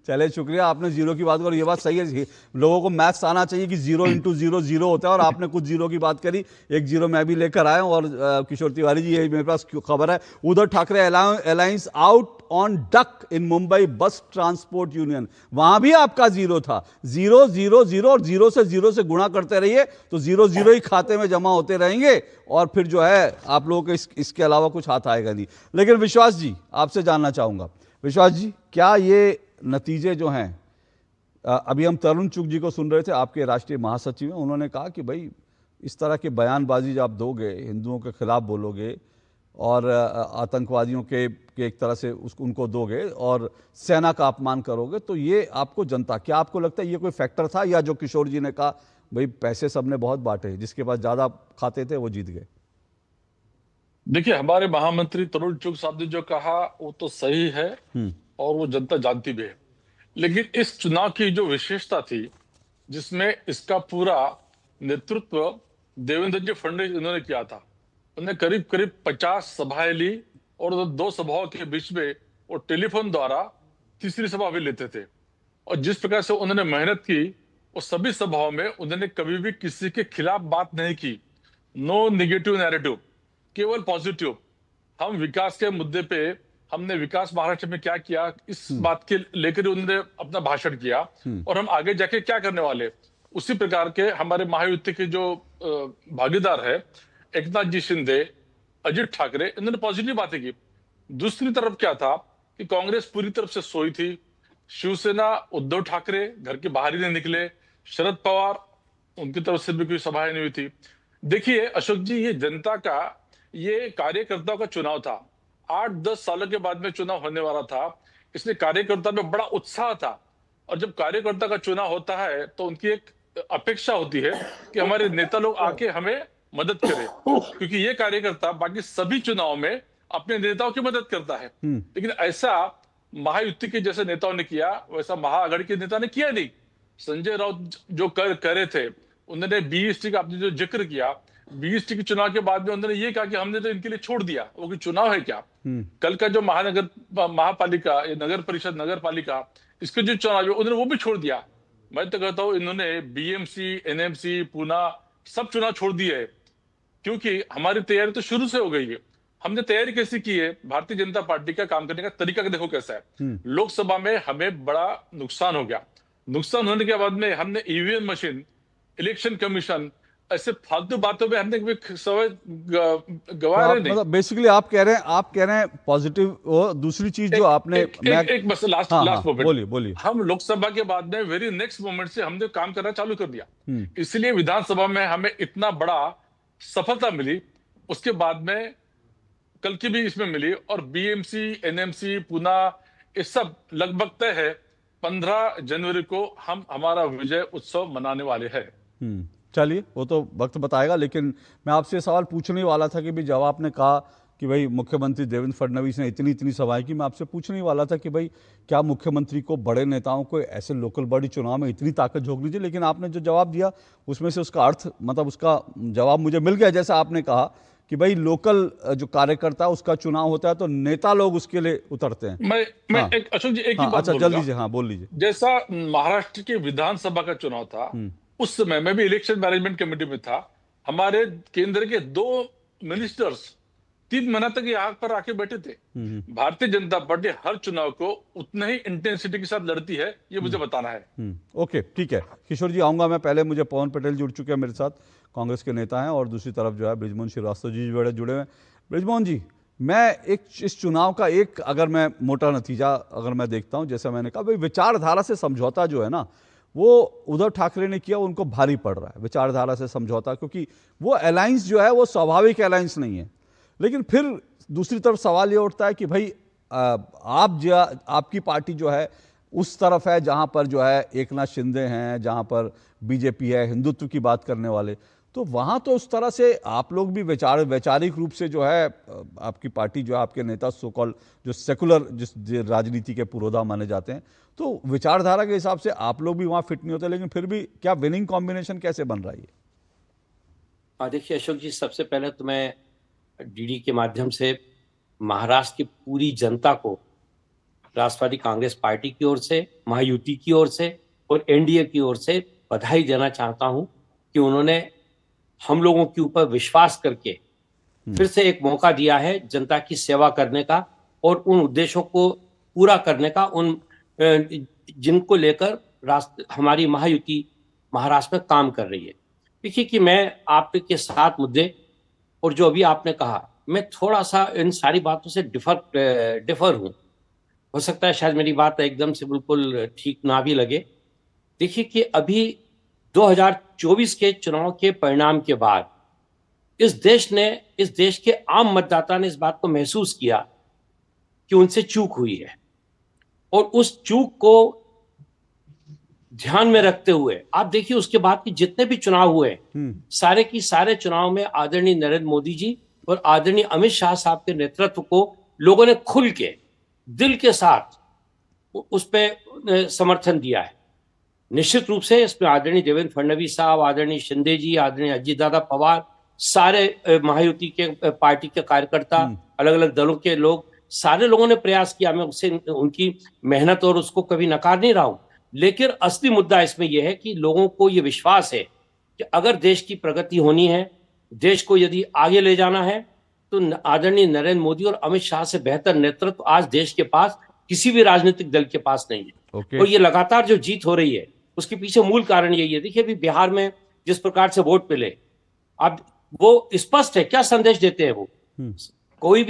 चले, शुक्रिया, आपने जीरो की बात करी, ये बात सही है। लोगों को मैथ्स आना चाहिए कि 0 × 0 0 होता है, और आपने कुछ जीरो की बात करी, एक जीरो मैं भी लेकर आया हूं। और किशोर तिवारी जी, ये मेरे पास खबर है, Uddhav Thackeray alliance out on duck in Mumbai bus transport union, वहां भी आपका जीरो था। 0 0 0 और 0 से गुणा करते रहिए तो 0 0 ही खाते में जमा होते रहेंगे, और फिर जो है आप लोगों के इसके अलावा कुछ हाथ आएगा नहीं। लेकिन विश्वास जी, आपसे जानना चाहूंगा, विश्वास जी, क्या ये नतीजे जो हैं, अभी हम तरुण चुग जी को सुन रहे थे, आपके राष्ट्रीय महासचिव हैं, उन्होंने कहा कि भाई इस तरह की बयानबाजी जब आप दोगे, हिंदुओं के खिलाफ बोलोगे और आतंकवादियों के एक तरह से उनको दोगे और सेना का अपमान करोगे, तो ये आपको जनता, क्या आपको लगता है ये कोई फैक्टर था, या जो किशोर जी ने कहा भाई पैसे सबने बहुत बांटे, जिसके पास ज्यादा खाते थे वो जीत गए? देखिए, हमारे महामंत्री तरुण चुग साहब ने जो कहा वो तो सही है और वो जनता जानती भी है। लेकिन इस चुनाव की जो विशेषता थी, जिसमें इसका पूरा नेतृत्व देवेंद्र जी फडणवीस इन्होंने किया था, उन्होंने करीब करीब 50 सभाएं ली, और 2 सभाओं के बीच में वो टेलीफोन द्वारा तीसरी सभा भी लेते थे। और जिस प्रकार से उन्होंने मेहनत की, वो सभी सभाओं में उन्होंने कभी भी किसी के खिलाफ बात नहीं की। नो नेगेटिव नैरेटिव, केवल पॉजिटिव। हम विकास के मुद्दे पे, हमने विकास महाराष्ट्र में क्या किया, इस बात के लेकर उन्होंने अपना भाषण किया, और हम आगे जाके क्या करने वाले, उसी प्रकार के हमारे महायुति के जो भागीदार है, एकनाथ जी शिंदे, अजित ठाकरे, इन्होंने पॉजिटिव बातें की। दूसरी तरफ क्या था कि कांग्रेस पूरी तरफ से सोई थी, शिवसेना, उद्धव ठाकरे घर के बाहर ही नहीं निकले, शरद पवार, उनकी तरफ से भी कोई सभाएं नहीं हुई थी। देखिए अशोक जी, ये जनता का, ये कार्यकर्ताओं का चुनाव था। 8-10 सालों के बाद में चुनाव होने वाला था, इसलिए कार्यकर्ता में बड़ा उत्साह था। और जब कार्यकर्ता का चुनाव होता है तो उनकी एक अपेक्षा होती है कि हमारे नेता लोग आके हमें मदद करें, क्योंकि ये कार्यकर्ता बाकी सभी चुनाव में अपने नेताओं की मदद करता है। लेकिन ऐसा महायुति के जैसे नेताओं ने किया, वैसा महाआघाड़ी के नेता ने किया नहीं। संजय राउत जो करे थे, उन्होंने बीईएसटी का आपने जो जिक्र किया, बीईएसटी के चुनाव के बाद में उन्होंने ये कहा कि हमने तो इनके लिए छोड़ दिया। वो कोई चुनाव है क्या? कल का जो महापालिका, नगर परिषद, नगर पालिका, इसके जो चुनाव उन्होंने वो भी छोड़ दिया। मैं तो कहता हूं इन्होंने बीएमसी, एनएमसी, पूना सब चुनाव छोड़ दिए है, क्योंकि हमारी तैयारी तो शुरू से हो गई है। हमने तैयारी कैसी की है? भारतीय जनता पार्टी का काम करने का तरीका देखो कैसा है। लोकसभा में हमें बड़ा नुकसान हो गया। नुकसान होने के बाद में हमने ईवीएम मशीन, इलेक्शन कमीशन, ऐसे फालतू बातों में हमने समय गवाया नहीं। मतलब बेसिकली आप कह रहे हैं पॉजिटिव। वो दूसरी चीज जो आपने एक बस लास्ट मोमेंट बोलिए। हम लोकसभा के बाद में वेरी नेक्स्ट मोमेंट से हमने काम करना चालू कर दिया, इसलिए विधानसभा में हमें इतना बड़ा सफलता मिली। उसके बाद में कल की भी इसमें मिली, और बीएमसी, एनएमसी, पूना, ये सब लगभग तय है 15 जनवरी को हम हमारा विजय उत्सव मनाने वाले हैं। चलिए, वो तो वक्त बताएगा। लेकिन मैं आपसे सवाल पूछने वाला था कि भाई जब आपने कहा कि भाई मुख्यमंत्री देवेंद्र फडणवीस ने इतनी सभाएं की, मैं आपसे पूछने वाला था कि भाई क्या मुख्यमंत्री को, बड़े नेताओं को ऐसे लोकल बॉडी चुनाव में इतनी ताकत झोंकनी चाहिए? लेकिन आपने जो जवाब दिया उसमें से उसका अर्थ, मतलब उसका जवाब मुझे मिल गया। जैसा आपने कहा कि भाई लोकल जो कार्यकर्ता उसका चुनाव होता है तो नेता लोग उसके लिए उतरते हैं। मैं एक अशोक जी एक ही बात जल्दी से बोल लीजिए। जैसा महाराष्ट्र के विधानसभा का चुनाव था, उस समय मैं भी इलेक्शन मैनेजमेंट कमेटी में था। हमारे केंद्र के 2 मिनिस्टर्स 3 महीना तक यहाँ पर आके बैठे थे। भारतीय जनता पार्टी हर चुनाव को उतना ही इंटेंसिटी के साथ लड़ती है, ये मुझे बताना है। ओके, ठीक है किशोर जी, आऊंगा मैं। पहले मुझे पवन पटेल जुड़ चुके हैं मेरे साथ, कांग्रेस के नेता हैं, और दूसरी तरफ जो है बृजमोहन श्रीवास्तव जी जुड़े हुए हैं। बृजमोहन जी, मैं इस चुनाव का अगर मैं मोटा नतीजा अगर मैं देखता हूं, जैसा मैंने कहा भाई विचारधारा से समझौता जो है ना, वो उद्धव ठाकरे ने किया, उनको भारी पड़ रहा है विचारधारा से समझौता, क्योंकि वो अलायंस जो है वो स्वाभाविक अलायंस नहीं है। लेकिन फिर दूसरी तरफ सवाल ये उठता है कि भाई आपकी पार्टी जो है उस तरफ है जहां पर जो है एकनाथ शिंदे हैं, जहां पर बीजेपी है, हिंदुत्व की बात करने वाले, तो वहां तो उस तरह से आप लोग भी वैचारिक रूप से जो है आपकी पार्टी जो है, आपके नेता सो-कॉल्ड जो सेकुलर जिस राजनीति के पुरोधा माने जाते हैं, तो विचारधारा के हिसाब से आप लोग भी वहां फिट नहीं होते। लेकिन फिर भी क्या विनिंग कॉम्बिनेशन कैसे बन रहा है? देखिए अशोक जी, सबसे पहले तो मैं डीडी के माध्यम से महाराष्ट्र की पूरी जनता को राष्ट्रवादी कांग्रेस पार्टी की ओर से, महायुति की ओर से और एनडीए की ओर से बधाई देना चाहता हूं कि उन्होंने हम लोगों के ऊपर विश्वास करके फिर से एक मौका दिया है जनता की सेवा करने का और उन उद्देश्यों को पूरा करने का, उन जिनको लेकर हमारी महायुति महाराष्ट्र में काम कर रही है। देखिए कि मैं आपके साथ मुद्दे और जो अभी आपने कहा, मैं थोड़ा सा इन सारी बातों से डिफर हूं। हो सकता है शायद मेरी बात एकदम से बिल्कुल ठीक ना भी लगे। देखिए कि अभी 2024 के चुनाव के परिणाम के बाद इस देश के आम मतदाता ने इस बात को महसूस किया कि उनसे चूक हुई है, और उस चूक को ध्यान में रखते हुए आप देखिए उसके बाद के जितने भी चुनाव हुए, सारे की सारे चुनाव में आदरणीय नरेंद्र मोदी जी और आदरणीय अमित शाह साहब के नेतृत्व को लोगों ने खुल के दिल के साथ उस पर समर्थन दिया है। निश्चित रूप से इसमें आदरणीय देवेंद्र फडणवीस साहब, आदरणीय शिंदे जी, आदरणीय अजीत दादा पवार, सारे महायुति के पार्टी के कार्यकर्ता, अलग अलग दलों के लोग, सारे लोगों ने प्रयास किया। मैं उससे उनकी मेहनत और उसको कभी नकार नहीं रहा हूं, लेकिन असली मुद्दा इसमें यह है कि लोगों को यह विश्वास है कि अगर देश की प्रगति होनी है, देश को यदि आगे ले जाना है, तो आदरणीय नरेंद्र मोदी और अमित शाह से बेहतर नेतृत्व आज देश के पास किसी भी राजनीतिक दल के पास नहीं है। और ये लगातार जो जीत हो रही है उसके पीछे मूल कारण यही है। देखिए अभी बिहार में जिस प्रकार से वोट मिले, अब वो स्पष्ट है क्या संदेश देते हैं वो। कोई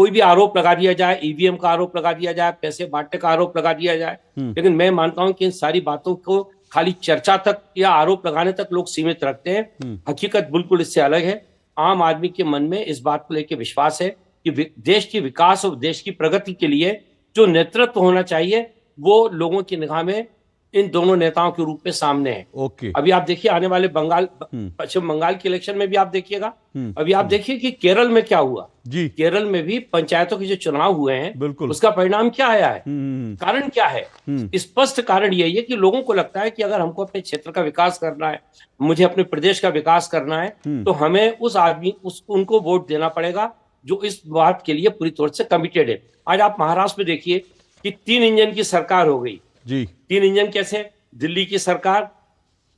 भी आरोप लगा दिया जाए, ईवीएम का आरोप लगा दिया जाए, पैसे बांटने का आरोप लगा दिया जाए, लेकिन मैं मानता हूं कि इन सारी बातों को खाली चर्चा तक या आरोप लगाने तक लोग सीमित रखते हैं। हकीकत बिल्कुल इससे अलग है। आम आदमी के मन में इस बात को लेकर विश्वास है कि देश की विकास और देश की प्रगति के लिए जो नेतृत्व होना चाहिए वो लोगों की निगाह में इन दोनों नेताओं के रूप में सामने है। ओके। अभी आप देखिए आने वाले पश्चिम बंगाल के इलेक्शन में भी आप देखिएगा। अभी आप देखिए कि केरल में क्या हुआ जी। केरल में भी पंचायतों के जो चुनाव हुए हैं, बिल्कुल, उसका परिणाम क्या आया है? कारण क्या है? स्पष्ट कारण यही है कि लोगों को लगता है कि अगर हमको अपने क्षेत्र का विकास करना है, मुझे अपने प्रदेश का विकास करना है, तो हमें उस आदमी उनको वोट देना पड़ेगा जो इस बात के लिए पूरी तौर से कमिटेड है। आज आप महाराष्ट्र में देखिए कि 3 इंजन की सरकार हो गई जी। 3 इंजन कैसे? दिल्ली की सरकार,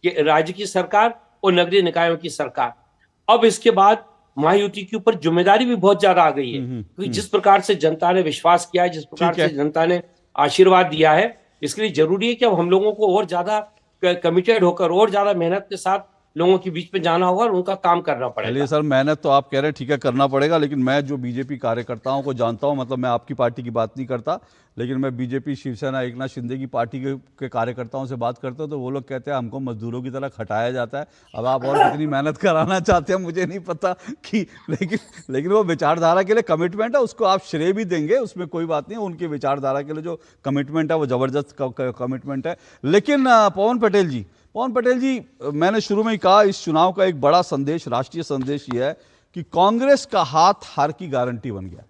राज्य की सरकार और नगरीय निकायों की सरकार। अब इसके बाद महायुति के ऊपर जिम्मेदारी भी बहुत ज्यादा आ गई है, क्योंकि जिस प्रकार से जनता ने विश्वास किया है, जिस प्रकार से जनता ने आशीर्वाद दिया है, इसके लिए जरूरी है कि अब हम लोगों को और ज्यादा कमिटेड होकर और ज्यादा मेहनत के साथ लोगों के बीच में जाना होगा और उनका काम करना पड़ेगा। चलिए सर, मेहनत तो आप कह रहे हैं ठीक है करना पड़ेगा, लेकिन मैं जो बीजेपी कार्यकर्ताओं को जानता हूं, मतलब मैं आपकी पार्टी की बात नहीं करता, लेकिन मैं बीजेपी, शिवसेना, एकनाथ शिंदे की पार्टी के कार्यकर्ताओं से बात करता हूं तो वो लोग कहते हैं हमको मजदूरों की तरह खटाया जाता है। अब आप और कितनी मेहनत कराना चाहते हैं मुझे नहीं पता कि, लेकिन वो विचारधारा के लिए कमिटमेंट है, उसको आप श्रेय भी देंगे, उसमें कोई बात नहीं। उनकी विचारधारा के लिए जो कमिटमेंट है वो जबरदस्त कमिटमेंट है। लेकिन पवन पटेल जी, मैंने शुरू में ही कहा इस चुनाव का एक बड़ा संदेश, राष्ट्रीय संदेश ये है कि कांग्रेस का हाथ हार की गारंटी बन गया।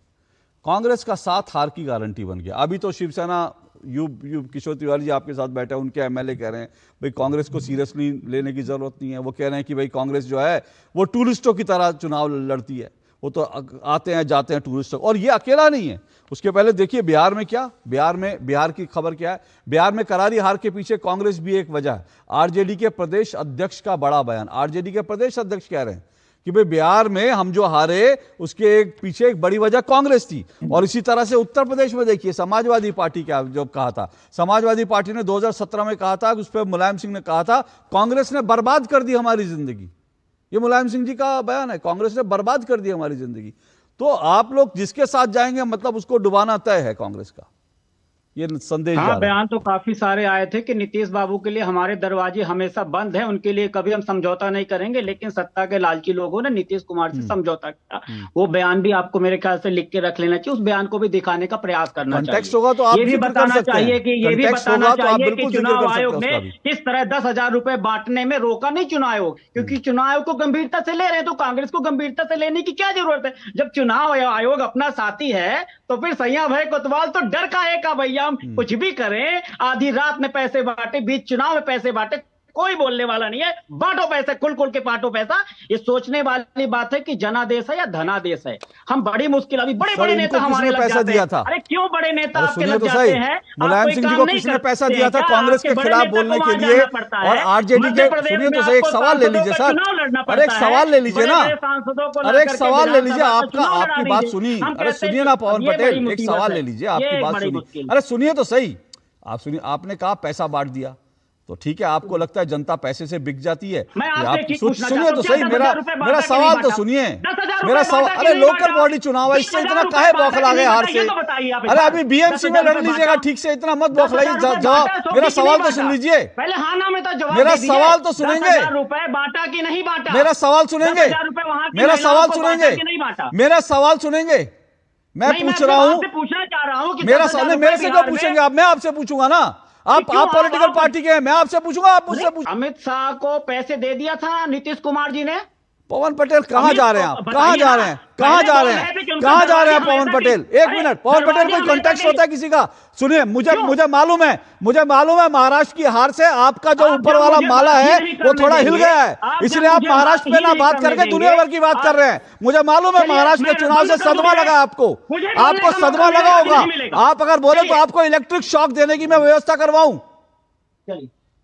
कांग्रेस का साथ हार की गारंटी बन गया। अभी तो शिवसेना किशोर तिवारी जी आपके साथ बैठे हैं, उनके एमएलए कह रहे हैं भाई कांग्रेस को सीरियसली लेने की जरूरत नहीं है। वो कह रहे हैं कि भाई कांग्रेस जो है वो टूरिस्टों की तरह चुनाव लड़ती है, वो तो आते हैं जाते हैं टूरिस्ट। और ये अकेला नहीं है, उसके पहले देखिए बिहार में क्या, बिहार की खबर क्या है। बिहार में करारी हार के पीछे कांग्रेस भी एक वजह है। आरजेडी के प्रदेश अध्यक्ष का बड़ा बयान। आरजेडी के प्रदेश अध्यक्ष कह रहे हैं कि भाई बिहार में हम जो हारे उसके पीछे एक बड़ी वजह कांग्रेस थी। और इसी तरह से उत्तर प्रदेश में देखिए समाजवादी पार्टी क्या जो कहा था, समाजवादी पार्टी ने 2017 में कहा था, उस पर मुलायम सिंह ने कहा था कांग्रेस ने बर्बाद कर दी हमारी जिंदगी। ये मुलायम सिंह जी का बयान है, कांग्रेस ने बर्बाद कर दी हमारी जिंदगी। तो आप लोग जिसके साथ जाएंगे मतलब उसको डुबाना तय है कांग्रेस का, ये संदेश। हाँ, बयान तो काफी सारे आए थे कि नीतीश बाबू के लिए हमारे दरवाजे हमेशा बंद हैं, उनके लिए कभी हम समझौता नहीं करेंगे। लेकिन सत्ता के लालची लोगों ने नीतीश कुमार से समझौता किया। वो बयान भी आपको मेरे ख्याल से लिख के रख लेना चाहिए, उस बयान को भी दिखाने का प्रयास करना चाहिए। होगा तो आप ये भी बताना चाहिए कि चुनाव आयोग ने किस तरह 10,000 रुपए बांटने में रोका नहीं चुनाव आयोग, क्योंकि चुनाव आयोग को गंभीरता से ले रहे हैं, तो कांग्रेस को गंभीरता से लेने की क्या जरूरत है? जब चुनाव आयोग अपना साथी है तो फिर सैया भाई कोतवाल तो डर काहे का भैया, हम कुछ भी करें, आधी रात में पैसे बांटे, बीच चुनाव में पैसे बांटे, कोई बोलने वाला नहीं है। बांटो पैसे, खुल के बांटो पैसा। ये सोचने वाली बात है कि जनादेश है या धनादेश है। हम बड़ी मुश्किल, अभी बड़े नेता हमारे लग जाते हैं। अरे क्यों बड़े नेता आपके लग जाते हैं? मुलायम सिंह जी को किसने पैसा दिया था कांग्रेस के खिलाफ बोलने के लिए? और आरजेडी के, सुनिए तो सही, एक सवाल ले लीजिए सर, अरे एक सवाल ले लीजिए ना, अरे एक सवाल ले लीजिए, आपकी बात सुनी, अरे सुनिए ना पवन पटेल, एक सवाल ले लीजिए, आपकी बात सुनी, अरे सुनिए तो सही, आप सुनिए। आपने कहा पैसा बांट दिया, तो ठीक है, आपको लगता है जनता पैसे से बिक जाती है। आप सुनिए तो सही, मेरा सवाल तो सुनिए, मेरा सवाल। अरे लोकल बॉडी चुनाव है, इससे इतना काहे बौखला गए हार से? अरे अभी बीएमसी में लड़ लीजिएगा ठीक से, इतना मत बौखलाइए। जवाब, मेरा सवाल तो सुन लीजिए, पहले हाँ ना में तो जवाब, मेरा सवाल तो सुनेंगे, रुपए बांटा कि नहीं बांटा, मेरा सवाल सुनेंगे, मेरा सवाल सुनेंगे, मेरा सवाल सुनेंगे। मैं पूछ रहा हूँ, पूछना चाह रहा हूँ, मेरा सवाल मेरे से क्यों पूछेंगे आप? मैं आपसे पूछूंगा ना, आप पॉलिटिकल पार्टी के हैं, मैं आपसे पूछूंगा, आप मुझसे पूछ। अमित शाह को पैसे दे दिया था नीतीश कुमार जी ने। पवन पटेल कहां जा रहे हैं आप? कहां जा रहे हैं? कहां जा रहे हैं? कहां जा रहे हैं पवन पटेल? एक मिनट, पवन पटेल कोई कॉन्टेक्स्ट होता है किसी का? सुनिए, मुझे मालूम है महाराष्ट्र की हार से आपका जो ऊपर वाला माला है वो थोड़ा हिल गया है, इसलिए आप महाराष्ट्र पे ना बात करके दुनिया भर की बात कर रहे हैं। मुझे मालूम है महाराष्ट्र के चुनाव से सदमा लगा आपको सदमा लगा होगा। आप अगर बोले तो आपको इलेक्ट्रिक शॉक देने की मैं व्यवस्था करवाऊं।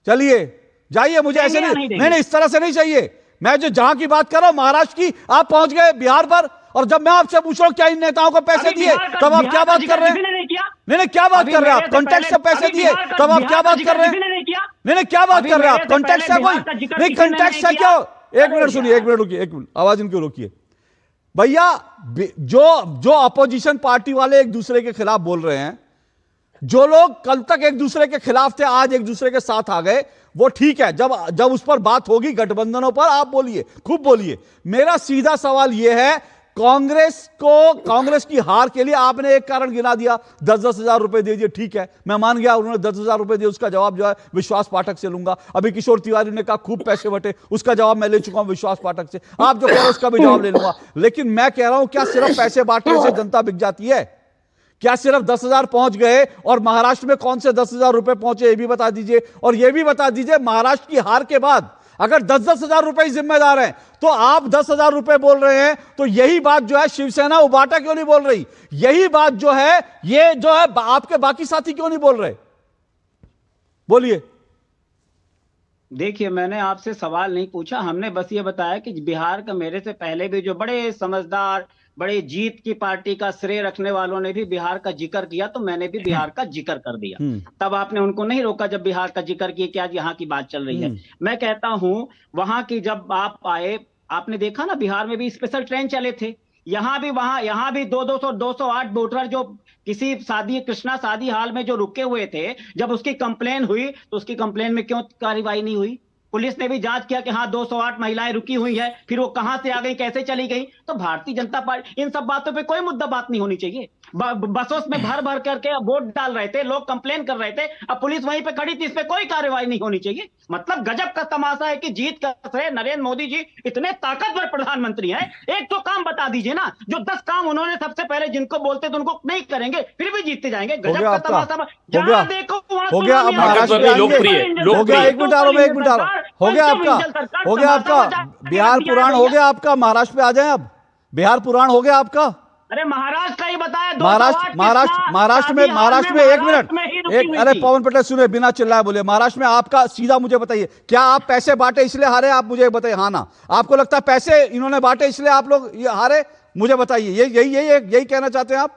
चलिए जाइए, मुझे ऐसे नहीं, इस तरह से नहीं चाहिए। मैं जो जहां की बात कर रहा हूं महाराष्ट्र की, आप पहुंच गए बिहार पर, और जब मैं आपसे पूछ रहा हूं क्या इन नेताओं को पैसे दिए, तब आप क्या बात कर रहे हैं? नहीं, क्या बात कर रहे हैं आप? कॉन्टेक्स्ट से पैसे दिए, तब आप क्या बात कर रहे हैं? नहीं, क्या बात कर रहे हैं आप? कॉन्टेक्स्ट है कोई? नहीं, कॉन्टेक्स्ट है क्या? एक मिनट सुनिए, एक मिनट रुकिए, एक मिनट आवाज इनकी रोकिए भैया। जो अपोजिशन पार्टी वाले एक दूसरे के खिलाफ बोल रहे हैं, जो लोग कल तक एक दूसरे के खिलाफ थे आज एक दूसरे के साथ आ गए, वो ठीक है। जब उस पर बात होगी गठबंधनों पर, आप बोलिए, खूब बोलिए। मेरा सीधा सवाल यह है, कांग्रेस की हार के लिए आपने एक कारण गिना दिया, 10-10 हजार रुपए दे दिए, ठीक है, मैं मान गया उन्होंने 10 हजार रुपए दिए, उसका जवाब जो है विश्वास पाठक से लूंगा। अभी किशोर तिवारी ने कहा खूब पैसे बटे, उसका जवाब मैं ले चुका हूं विश्वास पाठक से, आप जो कह रहे हैं उसका भी जवाब ले लूंगा। लेकिन मैं कह रहा हूं, क्या सिर्फ पैसे बांटने से जनता बिक जाती है? क्या सिर्फ 10 हजार पहुंच गए? और महाराष्ट्र में कौन से 10 हजार रुपए पहुंचे, ये भी बता दीजिए। और ये भी बता दीजिए, महाराष्ट्र की हार के बाद अगर 10-10 हजार रुपए जिम्मेदार हैं, तो आप 10 हजार रुपए बोल रहे हैं, तो यही बात जो है शिवसेना उबाटा क्यों नहीं बोल रही? यही बात जो है, ये जो है आपके बाकी साथी क्यों नहीं बोल रहे? बोलिए। देखिए, मैंने आपसे सवाल नहीं पूछा, हमने बस ये बताया कि बिहार का मेरे से पहले भी जो बड़े समझदार, बड़े जीत की पार्टी का श्रेय रखने वालों ने भी बिहार का जिक्र किया, तो मैंने भी बिहार का जिक्र कर दिया। तब आपने उनको नहीं रोका जब बिहार का जिक्र किया कि आज यहाँ की बात चल रही है। मैं कहता हूं, वहां की जब आप आए, आपने देखा ना बिहार में भी स्पेशल ट्रेन चले थे, यहाँ भी 208 वोटर जो किसी कृष्णा शादी हाल में जो रुके हुए थे, जब उसकी कंप्लेन हुई तो उसकी कंप्लेन में क्यों कार्रवाई नहीं हुई? पुलिस ने भी जांच किया कि हाँ 208 महिलाएं रुकी हुई है, फिर वो कहां से आ गई, कैसे चली गई। तो भारतीय जनता पार्टी, इन सब बातों पे कोई मुद्दा बात नहीं होनी चाहिए। बसों में भर भर करके वोट डाल रहे थे, लोग कंप्लेन कर रहे थे, अब पुलिस वहीं पे खड़ी थी, इस पे कोई कार्रवाई नहीं होनी चाहिए। मतलब गजब का तमाशा है कि जीत का श्रेय नरेंद्र मोदी जी इतने ताकतवर प्रधानमंत्री हैं, एक तो काम बता दीजिए ना, जो 10 काम उन्होंने सबसे पहले जिनको बोलते थे उनको नहीं करेंगे, फिर भी जीतते जाएंगे। गजब का तमाशा, जहां देखो हो गया। अब महाराष्ट्र हो गया, 1 मिनट आ रहा हूं, 1 मिनट आ रहा हूं। हो गया आपका बिहार पुराण हो गया आपका। महाराष्ट्र पे आ जाए अब। बिहार पुराण हो गया आपका। अरे महाराष्ट्र का ही बताया। महाराष्ट्र में 1 मिनट, अरे पवन पटेल सुने, बिना चिल्लाए बोले। महाराष्ट्र में आपका सीधा मुझे बताइए, क्या आप पैसे बांटे इसलिए हारे? आप मुझे बताइए, हाँ ना? आपको लगता है पैसे इन्होंने बांटे इसलिए आप लोग ये हारे? मुझे बताइए, यही कहना चाहते हैं आप?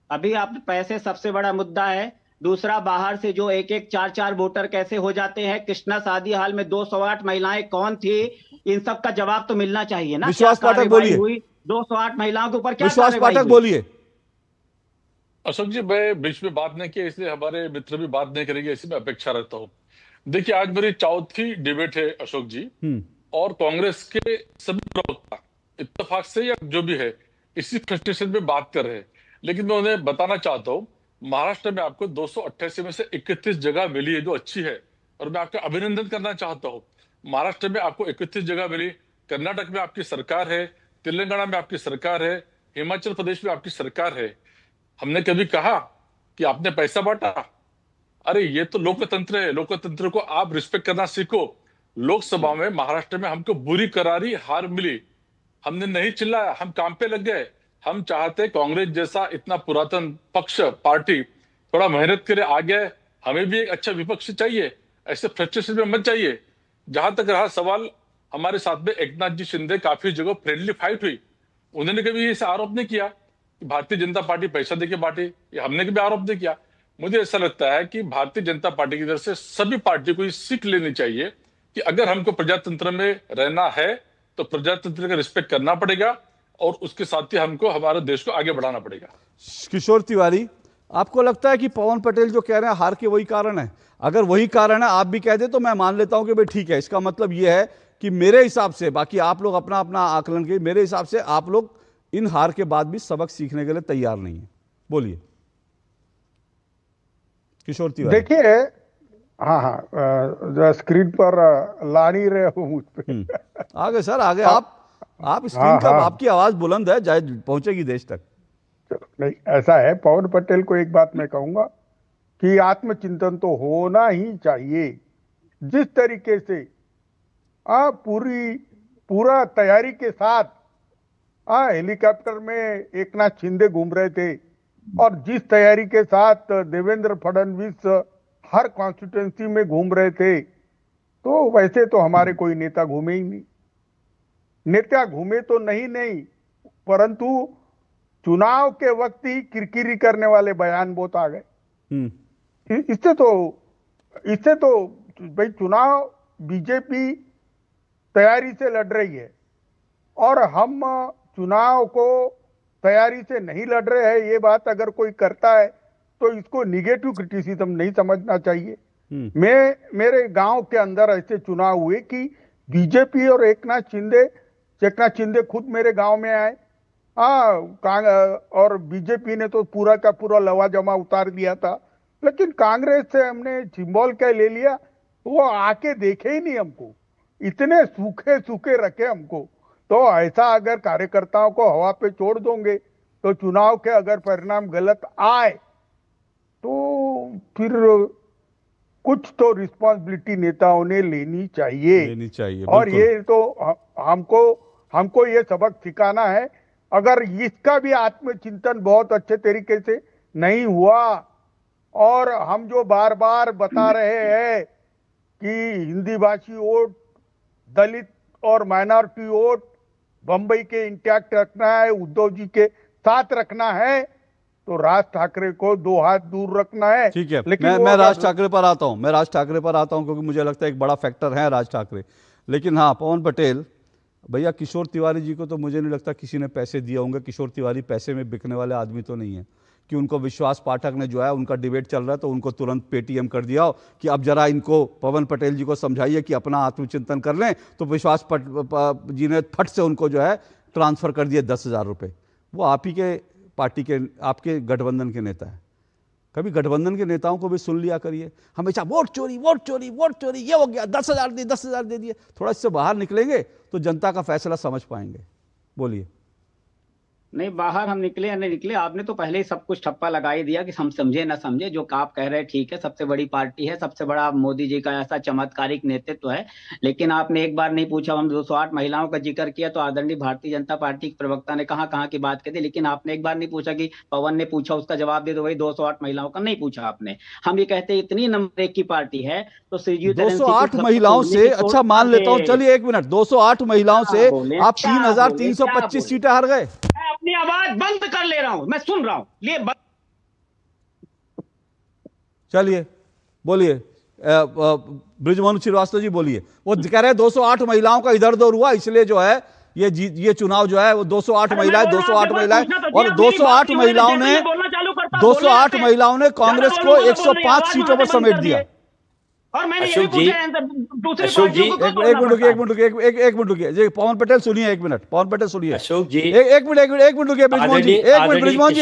अभी आप पैसे सबसे बड़ा मुद्दा है। दूसरा, बाहर से जो 1-1, 4-4 वोटर कैसे हो जाते हैं? कृष्णा शादी हाल में 208 महिलाएं कौन थी? इन सब का जवाब तो मिलना चाहिए ना। विश्वास पाठक बोलिए। 208 महिलाओं के ऊपर क्या विश्वास पाठक बोलिए। अशोक जी, मैं बीच में बात नहीं की, इसलिए हमारे मित्र भी बात नहीं करेंगे, इसी में अपेक्षा रहता हूँ। देखिए, आज मेरी चौथी डिबेट है अशोक जी, और कांग्रेस के सभी प्रवक्ता इत्तेफाक से या जो भी है इसी फ्रस्ट्रेशन में बात कर रहे हैं। लेकिन मैं उन्हें बताना चाहता हूँ, महाराष्ट्र में आपको 288 में से 31 जगह मिली है, जो अच्छी है, और मैं आपका अभिनंदन करना चाहता हूँ। महाराष्ट्र में आपको 31 जगह मिली, कर्नाटक में आपकी सरकार है, तेलंगाना में आपकी सरकार है, हिमाचल प्रदेश में आपकी सरकार है। हमने कभी कहा कि आपने पैसा बांटा? अरे ये तो लोकतंत्र है, लोकतंत्र को आप रिस्पेक्ट करना सीखो। लोकसभा में महाराष्ट्र में हमको बुरी करारी हार मिली, हमने नहीं चिल्लाया, हम काम पे लग गए। हम चाहते कांग्रेस जैसा इतना पुरातन पक्ष, पार्टी थोड़ा मेहनत करे, आगे हमें भी एक अच्छा विपक्ष चाहिए, ऐसे फ्रस्ट्रेशन में मत चाहिए। जहां तक रहा सवाल, हमारे साथ में एकनाथ जी शिंदे काफी जगह फ्रेंडली फाइट हुई, उन्होंने कभी इसे आरोप नहीं किया कि भारतीय जनता पार्टी पैसा देके बांटी, ये हमने कभी आरोप नहीं किया। मुझे ऐसा लगता है कि भारतीय जनता पार्टी की तरफ से सभी पार्टी को ये सीख लेनी चाहिए कि अगर हमको प्रजातंत्र में रहना है तो प्रजातंत्र का रिस्पेक्ट करना पड़ेगा, और उसके साथ ही हमको हमारे देश को आगे बढ़ाना पड़ेगा। किशोर तिवारी, आपको लगता है कि पवन पटेल जो कह रहे हैं हार के वही कारण है? अगर वही कारण है, आप भी कह दे, तो मैं मान लेता हूं कि भाई ठीक है। इसका मतलब यह है कि मेरे हिसाब से, बाकी आप लोग अपना अपना आकलन कीजिए, मेरे हिसाब से आप लोग इन हार के बाद भी सबक सीखने के लिए तैयार नहीं है। बोलिए किशोर तिवारी। देखिए, हाँ, स्क्रीन पर ला नहीं रहे हो मुझ पे। आगे सर, आगे आप स्क्रीन का, आपकी आवाज बुलंद है, जाए पहुंचेगी देश तक। चलो, नहीं ऐसा है, पवन पटेल को एक बात मैं कहूंगा कि आत्मचिंतन तो होना ही चाहिए। जिस तरीके से पूरा तैयारी के साथ हेलीकॉप्टर में एकनाथ शिंदे घूम रहे थे, और जिस तैयारी के साथ देवेंद्र फडणवीस हर कॉन्स्टिट्यूंसी में घूम रहे थे, तो वैसे तो हमारे कोई नेता घूमे ही नहीं। नेता घूमे तो नहीं, परंतु चुनाव के वक्त ही किरकिरी करने वाले बयान बहुत आ गए। इससे तो भाई चुनाव बीजेपी तैयारी से लड़ रही है, और हम चुनाव को तैयारी से नहीं लड़ रहे हैं, ये बात अगर कोई करता है तो इसको निगेटिव क्रिटिसिज्म नहीं समझना चाहिए। मेरे गांव के अंदर ऐसे चुनाव हुए कि बीजेपी और एकनाथ शिंदे एकनाथ शिंदे खुद मेरे गांव में आए। और बीजेपी ने तो पूरा का पूरा लवाजमा उतार दिया था, लेकिन कांग्रेस से हमने सिंबल क्या ले लिया, वो आके देखे ही नहीं हमको, इतने सूखे सूखे रखे हमको। तो ऐसा अगर कार्यकर्ताओं को हवा पे छोड़ दोगे तो चुनाव के अगर परिणाम गलत आए तो फिर कुछ तो रिस्पॉन्सिबिलिटी नेताओं ने लेनी चाहिए। और ये तो हमको ये सबक सिखाना है। अगर इसका भी आत्मचिंतन बहुत अच्छे तरीके से नहीं हुआ, और हम जो बार बार बता रहे हैं कि हिंदी भाषी वोट, दलित और माइनॉरिटी वोट बंबई के इंटैक्ट रखना है, उद्धव जी के साथ रखना है, तो राज ठाकरे को 2 हाथ दूर रखना है। ठीक है, लेकिन मैं राज ठाकरे पर आता हूं, क्योंकि मुझे लगता है एक बड़ा फैक्टर है राज ठाकरे। लेकिन हाँ, पवन पटेल भैया, किशोर तिवारी जी को तो मुझे नहीं लगता किसी ने पैसे दिए होंगे। किशोर तिवारी पैसे में बिकने वाले आदमी तो नहीं है कि उनको विश्वास पाठक ने जो है, उनका डिबेट चल रहा है तो उनको तुरंत पेटीएम कर दिया हो कि अब जरा इनको पवन पटेल जी को समझाइए कि अपना आत्मचिंतन कर लें, तो विश्वास जी ने फट से उनको जो है ट्रांसफर कर दिए 10,000 रुपये। वो आप ही के पार्टी के, आपके गठबंधन के नेता है। कभी गठबंधन के नेताओं को भी सुन लिया करिए, हमेशा वोट चोरी वोट चोरी वोट चोरी, ये हो गया 10,000 दे दिए। थोड़ा इससे बाहर निकलेंगे तो जनता का फैसला समझ पाएंगे। बोलिए। नहीं, बाहर हम निकले या नहीं निकले, आपने तो पहले ही सब कुछ ठप्पा लगा ही दिया कि हम समझे ना समझे। जो आप कह रहे हैं ठीक है, सबसे बड़ी पार्टी है, सबसे बड़ा मोदी जी का ऐसा चमत्कारिक नेतृत्व है, लेकिन आपने एक बार नहीं पूछा। हम 208 महिलाओं का जिक्र किया तो आदरणीय भारतीय जनता पार्टी के प्रवक्ता ने कहाँ की बात की थी, लेकिन आपने एक बार नहीं पूछा कि पवन ने पूछा उसका जवाब दे दो। वही 208 महिलाओं का नहीं पूछा आपने। हम ये कहते इतनी नंबर 1 की पार्टी है तो 208 महिलाओं से, अच्छा मान लेता हूँ, चलिए 1 मिनट, 208 महिलाओं से आप 3,325 सीटें हार गए। अपनी आवाज बंद कर ले रहा हूं, मैं सुन रहा हूं, लिए चलिए बोलिए। बृजमोहन श्रीवास्तव जी बोलिए। वो कह रहे हैं 208 महिलाओं का इधर उधर हुआ, इसलिए जो है ये चुनाव जो है वो 208 महिलाएं और 208 महिलाओं ने कांग्रेस को 105 सीटों पर समेट दिया। और मैंने अशोक जी, एक मिनट रुकिए जी। पवन पटेल सुनिए, एक मिनट, पवन पटेल सुनिए। अशोक जी, एक मिनट रुकिए। ब्रिजमोहन जी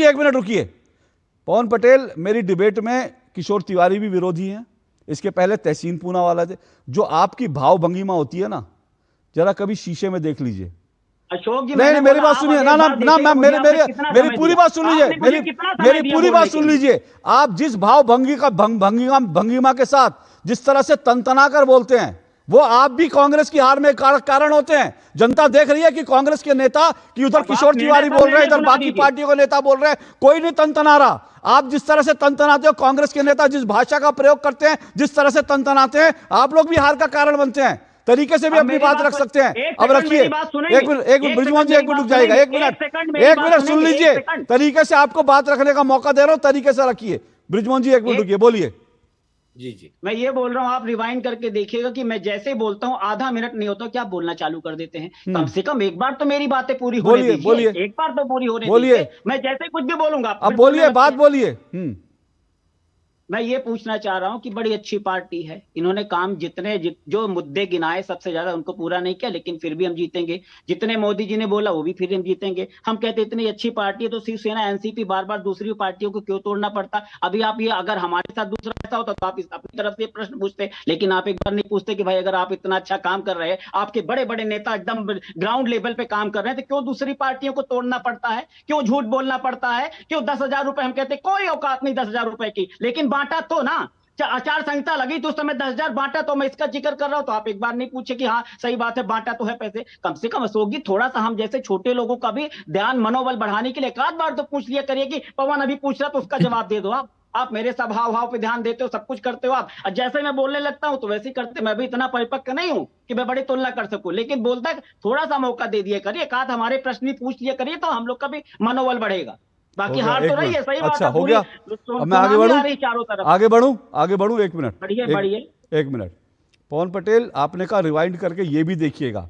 एक मिनट रुकिए। पवन पटेल, मेरी डिबेट में किशोर तिवारी भी विरोधी हैं, इसके पहले तहसीन पूनावाला थे। जो आपकी भाव भंगिमा होती है ना, जरा कभी शीशे में देख लीजिए। अशोक जी, नहीं, मेरी बात सुनिए ना, मेरी पूरी बात सुन लीजिए, मेरी पूरी बात सुन लीजिए। आप जिस भाव भंगिमा के साथ जिस तरह से तनतना कर बोलते हैं, वो आप भी कांग्रेस की हार में कारण होते हैं। जनता देख रही है कि कांग्रेस के नेता कि उधर किशोर तिवारी बोल रहे हैं, इधर बाकी पार्टियों के नेता बोल रहे हैं, कोई नहीं तनतना रहा। आप जिस तरह से तनतनाते हो, कांग्रेस के नेता जिस भाषा का प्रयोग करते हैं, जिस तरह से तनतनाते हैं, आप लोग भी हार का कारण बनते हैं। तरीके से भी अपनी बात रख सकते हैं। अब रखिए, एक मिनट ब्रिजमोहन जी, एक मिनट रुक जाएगा, एक मिनट सुन लीजिए। तरीके से आपको बात रखने का मौका दे रहा हूं, तरीके से रखिए। ब्रिजमोहन जी एक मिनट रुकिए, बोलिए। जी, मैं ये बोल रहा हूं, आप रिवाइंड करके देखिएगा कि मैं जैसे बोलता हूं आधा मिनट नहीं होता क्या बोलना चालू कर देते हैं। कम से कम एक बार तो मेरी बातें पूरी होने दीजिए, एक बार तो पूरी होने दीजिए। मैं जैसे कुछ भी बोलूंगा, अब बोलिए, बात बोलिए। मैं ये पूछना चाह रहा हूं कि बड़ी अच्छी पार्टी है, इन्होंने काम जो मुद्दे गिनाए सबसे ज्यादा उनको पूरा नहीं किया, लेकिन फिर भी हम जीतेंगे। जितने मोदी जी ने बोला वो भी फिर हम जीतेंगे। हम कहते इतनी अच्छी पार्टी है तो शिवसेना एनसीपी बार बार दूसरी पार्टियों को क्यों तोड़ना पड़ता। अभी आप ये, अगर हमारे साथ दूसरा ऐसा होता तो आप अपनी तरफ से प्रश्न पूछते, लेकिन आप एक बार नहीं पूछते कि भाई अगर आप इतना अच्छा काम कर रहे हैं, आपके बड़े बड़े नेता एकदम ग्राउंड लेवल पे काम कर रहे हैं, तो क्यों दूसरी पार्टियों को तोड़ना पड़ता है, क्यों झूठ बोलना पड़ता है, क्यों 10,000 रुपए। हम कहते कोई औकात नहीं 10,000 रुपए की, लेकिन बांटा तो ना। आचार संहिता लगी तो उस समय 10,000 बांटा, तो मैं इसका जिक्र कर रहा हूं। तो आप एक बार नहीं पूछे कि हाँ सही बात है, बांटा तो है पैसे। कम से कम अशोक जी, थोड़ा सा हम जैसे छोटे लोगों का भी ध्यान, मनोबल बढ़ाने के लिए एक आध बार तो पूछ लिया करिए कि पवन अभी पूछ रहा तो उसका जवाब दे दो। आप मेरे स्वभाव भाव पे ध्यान देते हो, सब कुछ करते हो आप। जैसे मैं बोलने लगता हूं तो वैसे ही करते। मैं भी इतना परिपक्व नहीं हूं कि मैं बड़ी तुलना कर सकूं, लेकिन बोलता है थोड़ा सा मौका दे दिया करिए, एक आध हमारे प्रश्न भी पूछ लिया करिए, तो हम लोग का भी मनोबल बढ़ेगा। बाकी हार तो रही है, सही बात है। अच्छा, हो गया। अब मैं आगे बढ़ूं। एक मिनट, एक मिनट। पवन पटेल, आपने कहा रिवाइंड करके ये भी देखिएगा,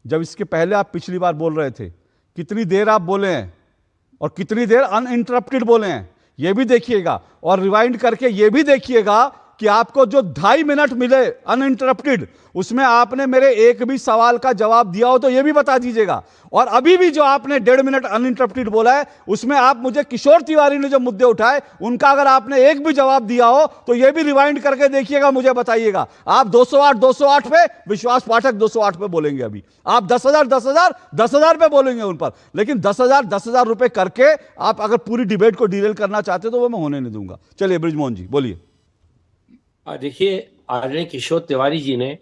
जब इसके पहले आप पिछली बार बोल रहे थे, कितनी देर आप बोले हैं और कितनी देर अनइंटरप्टेड बोले हैं, ये भी देखिएगा। और रिवाइंड करके ये भी देखिएगा कि आपको जो 2.5 मिनट मिले अनइंटरप्टेड, उसमें आपने मेरे एक भी सवाल का जवाब दिया हो तो यह भी बता दीजिएगा। और अभी भी जो आपने 1.5 मिनट अनइंटरप्टेड बोला है, उसमें आप मुझे किशोर तिवारी ने जो मुद्दे उठाए उनका अगर आपने एक भी जवाब दिया हो तो यह भी रिवाइंड करके देखिएगा, मुझे बताइएगा। आप 208 पे, विश्वास पाठक 208 पे बोलेंगे, अभी आप 10,000 पे बोलेंगे उन पर, लेकिन 10,000 रुपए करके आप अगर पूरी डिबेट को डीरेल करना चाहते तो वो मैं होने नहीं दूंगा। चलिए बृजमोहन जी बोलिए। देखिए, आदरणीय किशोर तिवारी जी ने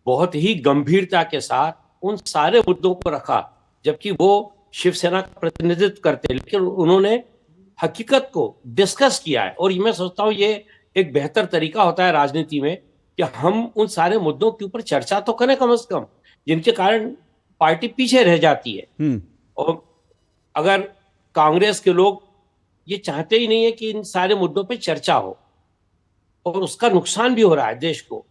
बहुत ही गंभीरता के साथ उन सारे मुद्दों को रखा, जबकि वो शिवसेना का प्रतिनिधित्व करते, लेकिन उन्होंने हकीकत को डिस्कस किया है। और मैं सोचता हूं ये एक बेहतर तरीका होता है राजनीति में कि हम उन सारे मुद्दों के ऊपर चर्चा तो करें कम से कम, जिनके कारण पार्टी पीछे रह जाती है। और अगर कांग्रेस के लोग ये चाहते ही नहीं है कि इन सारे मुद्दों पे चर्चा हो, और उसका नुकसान भी हो रहा है देश को,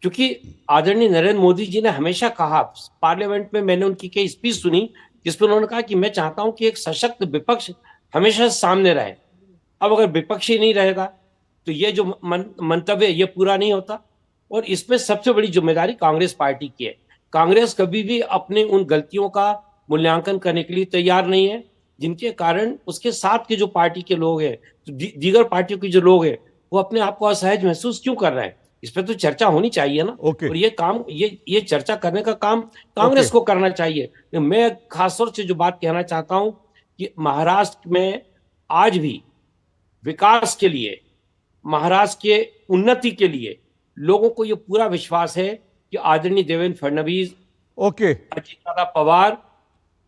क्योंकि आदरणीय नरेंद्र मोदी जी ने हमेशा कहा, पार्लियामेंट में मैंने उनकी कई स्पीच सुनी जिसमें उन्होंने कहा कि मैं चाहता हूं कि एक सशक्त विपक्ष हमेशा सामने रहे। अब अगर विपक्ष ही नहीं रहेगा तो ये जो मंतव्य ये पूरा नहीं होता, और इसमें सबसे बड़ी जिम्मेदारी कांग्रेस पार्टी की है। कांग्रेस कभी भी अपने उन गलतियों का मूल्यांकन करने के लिए तैयार नहीं है, जिनके कारण उसके साथ के जो पार्टी के लोग हैं, दीगर पार्टियों के जो लोग हैं, वो अपने आप को असहज महसूस क्यों कर रहे हैं। इस पर तो चर्चा होनी चाहिए ना। और ये काम, ये चर्चा करने का काम कांग्रेस को करना चाहिए। मैं खासतौर से जो बात कहना चाहता हूं कि महाराष्ट्र में आज भी विकास के लिए, महाराष्ट्र के उन्नति के लिए लोगों को ये पूरा विश्वास है कि आदरणीय देवेंद्र फडणवीस, अजितदादा पवार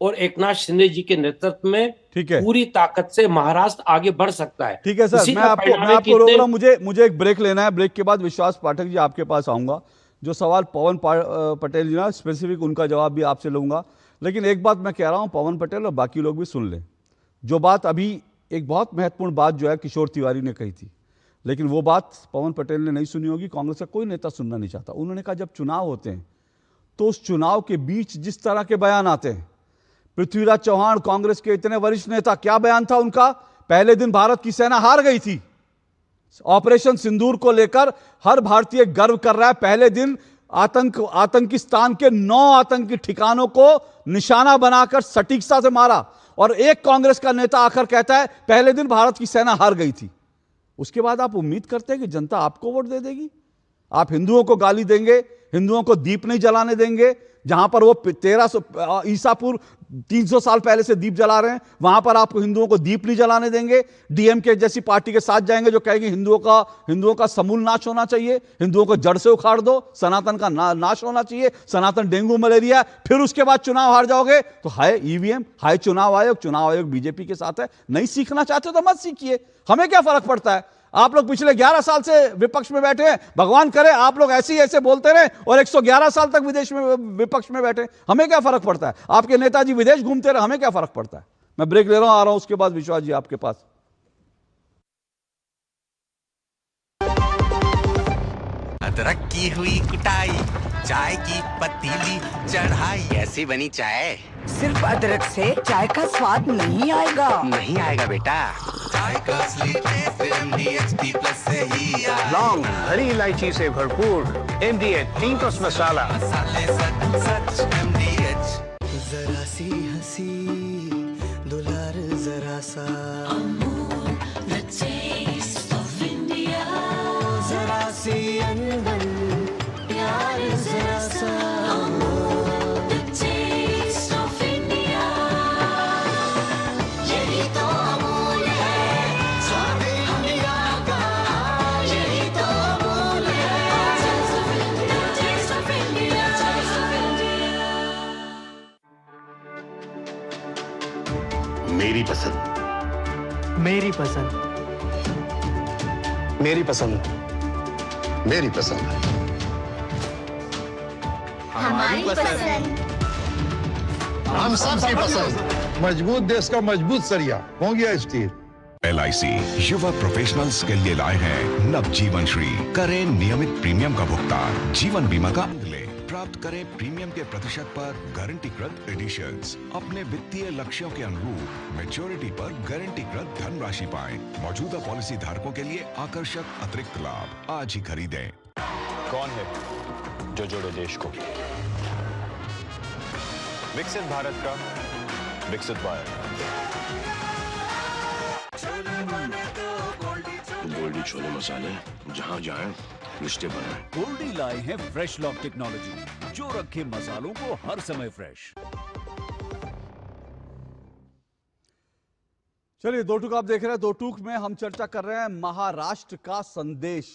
और एकनाथ शिंदे जी के नेतृत्व में पूरी ताकत से महाराष्ट्र आगे बढ़ सकता है। ठीक है सर, मैं आपको रोक रहा हूं, मुझे एक ब्रेक लेना है। ब्रेक के बाद विश्वास पाठक जी आपके पास आऊंगा। जो सवाल पवन पटेल जी ना, स्पेसिफिक उनका जवाब भी आपसे लूंगा। लेकिन एक बात मैं कह रहा हूं, पवन पटेल और बाकी लोग भी सुन लें। जो बात अभी एक बहुत महत्वपूर्ण बात जो है किशोर तिवारी ने कही थी, लेकिन वो बात पवन पटेल ने नहीं सुनी होगी, कांग्रेस का कोई नेता सुनना नहीं चाहता। उन्होंने कहा जब चुनाव होते हैं तो उस चुनाव के बीच जिस तरह के बयान आते हैं, पृथ्वीराज चौहान कांग्रेस के इतने वरिष्ठ नेता, क्या बयान था उनका? पहले दिन भारत की सेना हार गई थी, ऑपरेशन सिंदूर को लेकर हर भारतीय गर्व कर रहा है। पहले दिन आतंकिस्तान के 9 आतंकी ठिकानों को निशाना बनाकर सटीकता से मारा, और एक कांग्रेस का नेता आकर कहता है पहले दिन भारत की सेना हार गई थी। उसके बाद आप उम्मीद करते हैं कि जनता आपको वोट दे देगी? आप हिंदुओं को गाली देंगे, हिंदुओं को दीप नहीं जलाने देंगे, जहां पर वो 1300 ईसा पूर्व 300 साल पहले से दीप जला रहे हैं, वहां पर आपको हिंदुओं को दीप नहीं जलाने देंगे। डीएमके जैसी पार्टी के साथ जाएंगे जो कहेगी हिंदुओं का समूल नाश होना चाहिए, हिंदुओं को जड़ से उखाड़ दो, सनातन का नाश होना चाहिए, सनातन डेंगू मलेरिया। फिर उसके बाद चुनाव हार जाओगे तो हाय ईवीएम, हाय चुनाव आयोग बीजेपी के साथ है। नहीं सीखना चाहते तो मत सीखिए, हमें क्या फर्क पड़ता है। आप लोग पिछले 11 साल से विपक्ष में बैठे हैं, भगवान करे आप लोग ऐसे बोलते रहे और 111 साल तक विदेश में विपक्ष में बैठे, हमें क्या फर्क पड़ता है। आपके नेताजी विदेश घूमते रहे, हमें क्या फर्क पड़ता है। मैं ब्रेक ले रहा हूं, आ रहा हूं उसके बाद विश्वास जी आपके पास। अदरक की हुई कुटाई, चाय की पतीली चढ़ाई, ऐसी बनी चाय। सिर्फ अदरक से चाय का स्वाद नहीं आएगा। नहीं आएगा बेटा, चाय का असली टेस्ट MDHT+ से ही आएगा। लौंग, हरी इलायची से भरपूर MDH टीम्स मसाला। मसाले सच MDH। जरा सी हंसी दुलार जरा सा, the taste of India। जरा सी अनबन प्यार जरा सा, the taste of India। यही तो अमूल है स्वाद इंडिया का, यही तो अमूल है the taste of India, taste of India। मेरी पसंद, मेरी पसंद, मेरी पसंद, मेरी पसंद, हमारी पसंद, हम सबकी पसंद। मजबूत देश का मजबूत सरिया हो गया स्टील। LIC युवा प्रोफेशनल्स के लिए लाए हैं नवजीवन श्री। करें नियमित प्रीमियम का भुगतान, जीवन बीमा का आनंद लें। प्राप्त करें प्रीमियम के प्रतिशत पर गारंटीकृत एडिशंस। अपने वित्तीय लक्ष्यों के अनुरूप मैच्योरिटी पर गारंटीकृत धनराशि पाएं। मौजूदा पॉलिसी धारकों के लिए आकर्षक अतिरिक्त लाभ आज ही खरीदें। कौन है जो जोड़े देश को? विकसित भारत का विकसित भारत। गोल्डी छोले मसाले, जहाँ जाएं रिश्ते बने। गोल्डी लाए हैं फ्रेश लॉक टेक्नोलॉजी, जो रखे मसालों को हर समय फ्रेश। चलिए, दो टूक आप देख रहे हैं। दो टूक में हम चर्चा कर रहे हैं महाराष्ट्र का संदेश।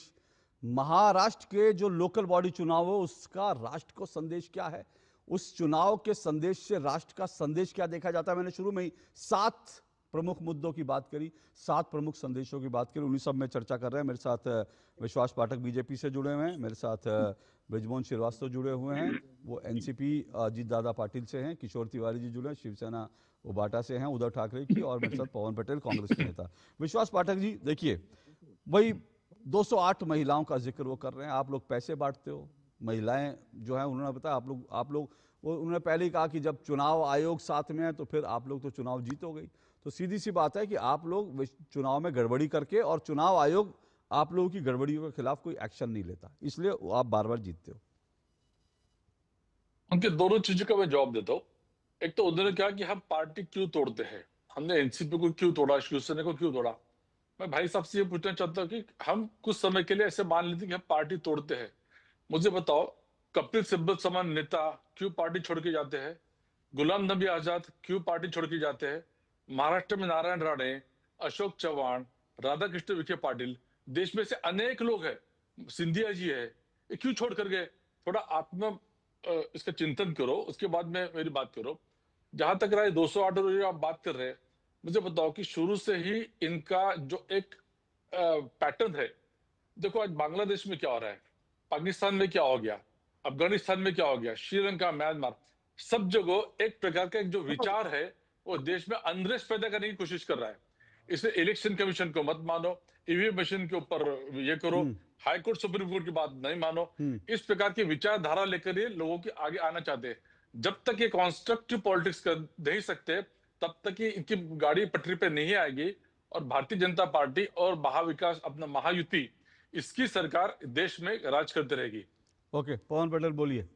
महाराष्ट्र के जो लोकल बॉडी चुनाव है उसका राष्ट्र को संदेश क्या है, उस चुनाव के संदेश से राष्ट्र का संदेश क्या देखा जाता है। मैंने शुरू में ही 7 प्रमुख मुद्दों की बात करी, 7 प्रमुख संदेशों की बात करी, उन्हीं सब में चर्चा कर रहे हैं। मेरे साथ विश्वास पाठक बीजेपी से जुड़े हुए हैं, मेरे साथ ब्रिजमोहन श्रीवास्तव जुड़े हुए हैं, वो एनसीपी अजीत दादा पाटिल से हैं, किशोर तिवारी जी जुड़े हैं, शिवसेना उबाटा से हैं उद्धव ठाकरे की, और मेरे साथ पवन पटेल कांग्रेस के नेता। विश्वास पाठक जी, देखिए वही 208 महिलाओं का जिक्र वो कर रहे हैं। आप लोग पैसे बांटते हो, महिलाएं जो हैं उन्होंने बताया आप लोग उन्होंने पहले ही कहा कि जब चुनाव आयोग साथ में है तो फिर आप लोग तो चुनाव जीतोगे। तो सीधी सी बात है कि आप लोग चुनाव में गड़बड़ी करके, और चुनाव आयोग आप लोगों की गड़बड़ियों के खिलाफ कोई एक्शन नहीं लेता, इसलिए आप बार बार जीतते हो। उनके दोनों चीजों का मैं जवाब देता हूँ। एक तो उन्होंने कहा कि हम पार्टी क्यों तोड़ते हैं, हमने एनसीपी को क्यों तोड़ा, शिवसेना को क्यों तोड़ा। मैं भाई साहब से ये पूछना चाहता हूँ कि हम कुछ समय के लिए ऐसे मान लेते कि हम पार्टी तोड़ते हैं। मुझे बताओ, कपिल सिब्बल समान नेता क्यों पार्टी छोड़ के जाते हैं? गुलाम नबी आजाद क्यों पार्टी छोड़ के जाते हैं? महाराष्ट्र में नारायण राणे, अशोक चव्हाण, राधाकृष्ण विखे पाटिल, देश में से अनेक लोग हैं, सिंधिया जी है, ये क्यों छोड़ कर गए? थोड़ा इसका चिंतन करो, उसके बाद में मेरी बात करो। जहां तक रहा 208 जो आप बात कर रहे हैं, मुझे बताओ कि शुरू से ही इनका जो एक पैटर्न है, देखो आज बांग्लादेश में क्या हो रहा है, पाकिस्तान में क्या हो गया, अफगानिस्तान में क्या हो गया, श्रीलंका, म्यांमार, सब जगह एक प्रकार का एक जो विचार है वो देश में अनरेस्ट पैदा करने की कोशिश कर रहा है। इसलिए इलेक्शन कमीशन को मत मानो, ईवीएम मशीन के ऊपर ये करो, हाई कोर्ट सुप्रीम कोर्ट की बात नहीं मानो, इस प्रकार की विचारधारा लेकर ये लोगों के आगे आना चाहते हैं। जब तक ये कॉन्स्ट्रक्टिव पॉलिटिक्स कर नहीं सकते तब तक ये इनकी गाड़ी पटरी पे नहीं आएगी, और भारतीय जनता पार्टी और महाविकास अपना महायुति, इसकी सरकार देश में राज करती रहेगी। ओके, पवन पटेल बोलिए।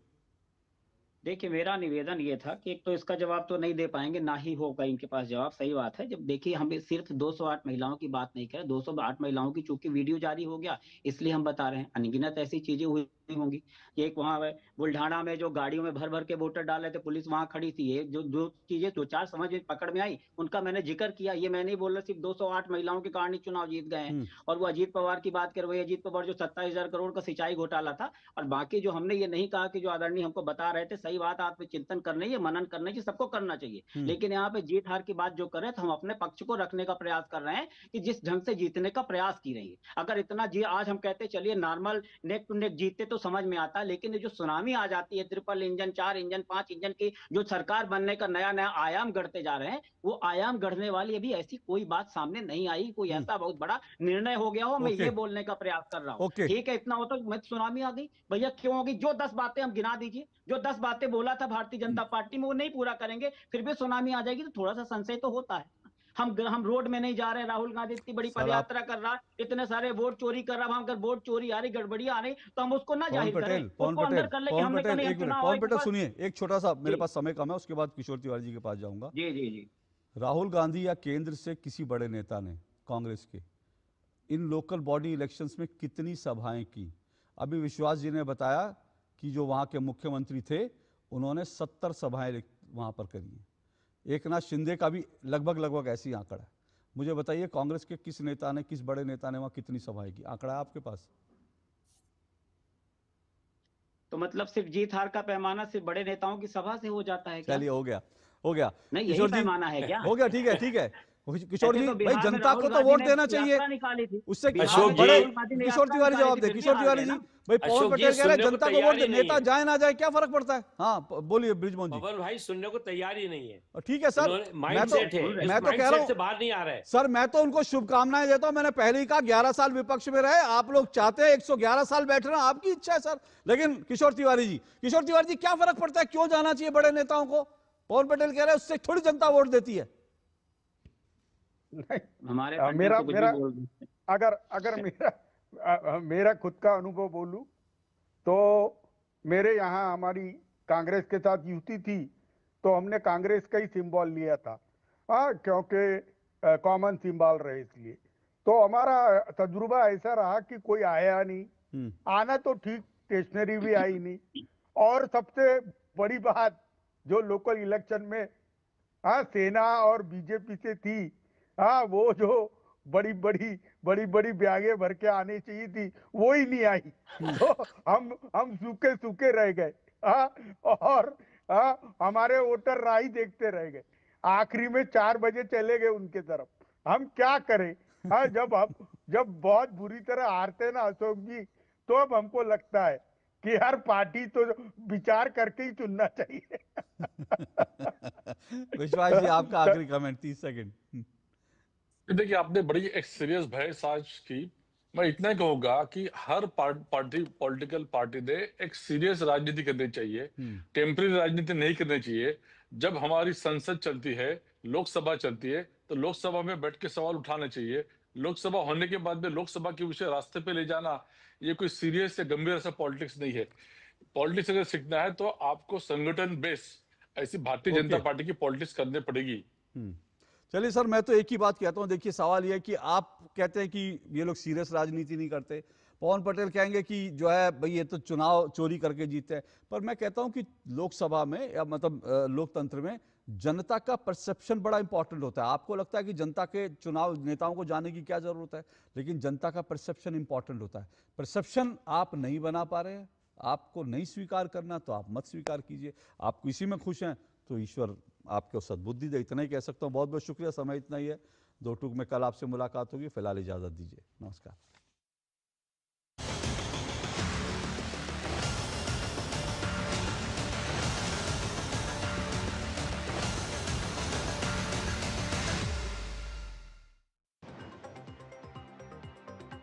देखिए, मेरा निवेदन ये था कि एक तो इसका जवाब तो नहीं दे पाएंगे, ना ही होगा इनके पास जवाब, सही बात है। जब देखिए, हम सिर्फ 208 महिलाओं की बात नहीं कर रहे, 208 महिलाओं की चूंकि वीडियो जारी हो गया इसलिए हम बता रहे हैं। अनगिनत ऐसी चीजें हुई होंगी। एक वहां बुल्ढाना में जो गाड़ियों में भर भर के वोटर डाले थे, पुलिस वहां खड़ी थी, ये जो चीजें 2-4 समझ में पकड़ में आई उनका मैंने जिक्र किया। ये मैं नहीं बोल रहा सिर्फ 208 महिलाओं के कारण ही चुनाव जीत गए हैं। और वो अजीत पवार की बात कर, वही अजीत पवार जो 27,000 करोड़ का सिंचाई घोटाला था। और बाकी जो हमने ये नहीं कहा कि जो आदरणीय हमको बता रहे थे, सही बात, आत्मचिंतन करने, ये मनन करने की सबको करना चाहिए, लेकिन यहाँ पे जीत हार की बात जो कर रहे हैं तो हम अपने पक्ष को रखने का प्रयास कर रहे हैं कि जिस ढंग से जीतने का प्रयास की रही है। अगर इतना आज हम कहते चलिए नॉर्मल नेक टू नेक जीतते तो समझ में आता, लेकिन ये जो सुनामी आ जाती है, ट्रिपल इंजन, 4 इंजन, 5 इंजन की जो सरकार बनने का नया नया आयाम गढ़ते जा रहे हैं, वो आयाम गढ़ने वाली अभी ऐसी कोई बात सामने नहीं आई, कोई ऐसा बहुत बड़ा निर्णय हो गया हो, मैं ये बोलने का प्रयास कर रहा हूँ। ठीक है, इतना होता मैं सुनामी आ गई भैया, क्यों होगी? जो 10 बातें हम गिना दीजिए, जो 10 बातें बोला था भारतीय जनता पार्टी में वो नहीं पूरा करेंगे, फिर भी सुनामी आ जाएगी, तो थोड़ा सा संशय तो होता है। हम रोड में नहीं जा रहे, राहुल गांधी इतनी बड़ी पदयात्रा कर रहा, इतने सारे वोट चोरी कर रहा, अगर वोट चोरी आ रही, गड़बड़ी आ रही, तो हम उसको ना जाहिर करें, उसको अंदर कर ले कि हमने कहा चुनाव। पवन पटेल सुनिए, एक छोटा सा, मेरे पास समय कम है, उसके बाद किशोर तिवारी जी के पास जाऊंगा। जी जी जी। राहुल गांधी या केंद्र से किसी बड़े नेता ने, कांग्रेस के, इन लोकल बॉडी इलेक्शंस में कितनी सभाएं की? अभी विश्वास जी ने बताया कि जो वहां के मुख्यमंत्री थे उन्होंने 70 सभाएं वहां पर करी हैं। एक नाथ शिंदे का भी लगभग ऐसी आंकड़ा है। मुझे बताइए, कांग्रेस के किस नेता ने, किस बड़े नेता ने वहां कितनी सभाएं की? आंकड़ा है आपके पास? तो मतलब सिर्फ जीत हार का पैमाना सिर्फ बड़े नेताओं की सभा से हो जाता है क्या? चलिए, हो गया नहीं, यही पैमाना है क्या? हो गया, ठीक है। किशोर जी तो भाई, बिहार में जनता राहुल को तो गांधी वोट ने देना यात्रा चाहिए, निकाली थी। उससे बिहार में बड़े राहुल गांधी ने किशोर यात्रा तिवारी निकाली जवाब थी, दे, फिर भी किशोर हार तिवारी गए जी ना। भाई, पवन अशोक जी पटेल कह रहे हैं सुनने को जनता को तैयार वोट ही दे, नहीं नेता है। जाए ना जाए क्या फर्क पड़ता है। हाँ बोलिए बृजमोहन जी। पवन भाई सुनने को तैयार ही नहीं है। ठीक है सर, माइंड सेट है, इस मैं तो कह माइंड रहा सेट से हूँ बाहर नहीं आ रहा है। सर, मैं तो उनको शुभकामनाएं देता हूं। मैंने पहले ही कहा 11 साल विपक्ष में रहे, आप लोग चाहते हैं 111 साल बैठना, आपकी इच्छा है सर। लेकिन किशोर तिवारी जी क्या फर्क पड़ता है, क्यों जाना चाहिए बड़े नेताओं को? पवन पटेल कह रहे हैं उससे थोड़ी जनता वोट देती है। हमारे मेरा तो कुछ मेरा भी बोल देते हैं। अगर मेरा खुद का अनुभव बोलूं तो मेरे यहाँ हमारी कांग्रेस के साथ युति थी, तो हमने कांग्रेस का ही सिंबल लिया था, हाँ, क्योंकि कॉमन सिंबल रहे इसलिए। तो हमारा तजुर्बा ऐसा रहा कि कोई आया नहीं, आना तो ठीक, स्टेशनरी भी आई नहीं। और सबसे बड़ी बात जो लोकल इलेक्शन में, हाँ, सेना और बीजेपी से थी, हाँ, वो जो बड़ी बड़ी बैगे भर के आनी चाहिए थी वो ही नहीं आई। तो हम सूखे सूखे रह गए, हाँ, और हाँ, हमारे वोटर राही देखते रह गए। आखिरी में 4 बजे चले गए उनके तरफ। हम क्या करें? हाँ, जब बहुत बुरी तरह हारते ना अशोक जी, तो अब हमको लगता है कि हर पार्टी तो विचार करके ही चुनना चाहिए। विश्वास जी आपका आखिरी कमेंट 30 सेकंड। देखिए, आपने बड़ी एक सीरियस बहस आज की। मैं इतना ही कहूंगा कि हर पॉलिटिकल पार्टी ने एक सीरियस राजनीति करनी चाहिए, टेम्पररी राजनीति नहीं करनी चाहिए। जब हमारी संसद चलती है, लोकसभा चलती है, तो लोकसभा में बैठ के सवाल उठाना चाहिए। लोकसभा होने के बाद में लोकसभा के विषय रास्ते पे ले जाना, ये कोई सीरियस या गंभीर ऐसा पॉलिटिक्स नहीं है। पॉलिटिक्स अगर सीखना है तो आपको संगठन बेस ऐसी भारतीय जनता पार्टी की पॉलिटिक्स करनी पड़ेगी। चलिए सर, मैं तो एक ही बात कहता हूं। देखिए, सवाल यह है कि आप कहते हैं कि ये लोग सीरियस राजनीति नहीं करते, पवन पटेल कहेंगे कि जो है भाई ये तो चुनाव चोरी करके जीते हैं। पर मैं कहता हूं कि लोकसभा में या मतलब लोकतंत्र में जनता का परसेप्शन बड़ा इंपॉर्टेंट होता है। आपको लगता है कि जनता के चुनाव नेताओं को जाने की क्या जरूरत है, लेकिन जनता का परसेप्शन इंपॉर्टेंट होता है। परसेप्शन आप नहीं बना पा रहे हैं, आपको नहीं स्वीकार करना तो आप मत स्वीकार कीजिए। आप इसी में खुश हैं तो ईश्वर आपको सद्बुद्धि दे, इतना ही कह सकता हूँ। बहुत बहुत शुक्रिया, समय इतना ही है। 2 टूक में कल आपसे मुलाकात होगी। फिलहाल इजाजत दीजिए, नमस्कार।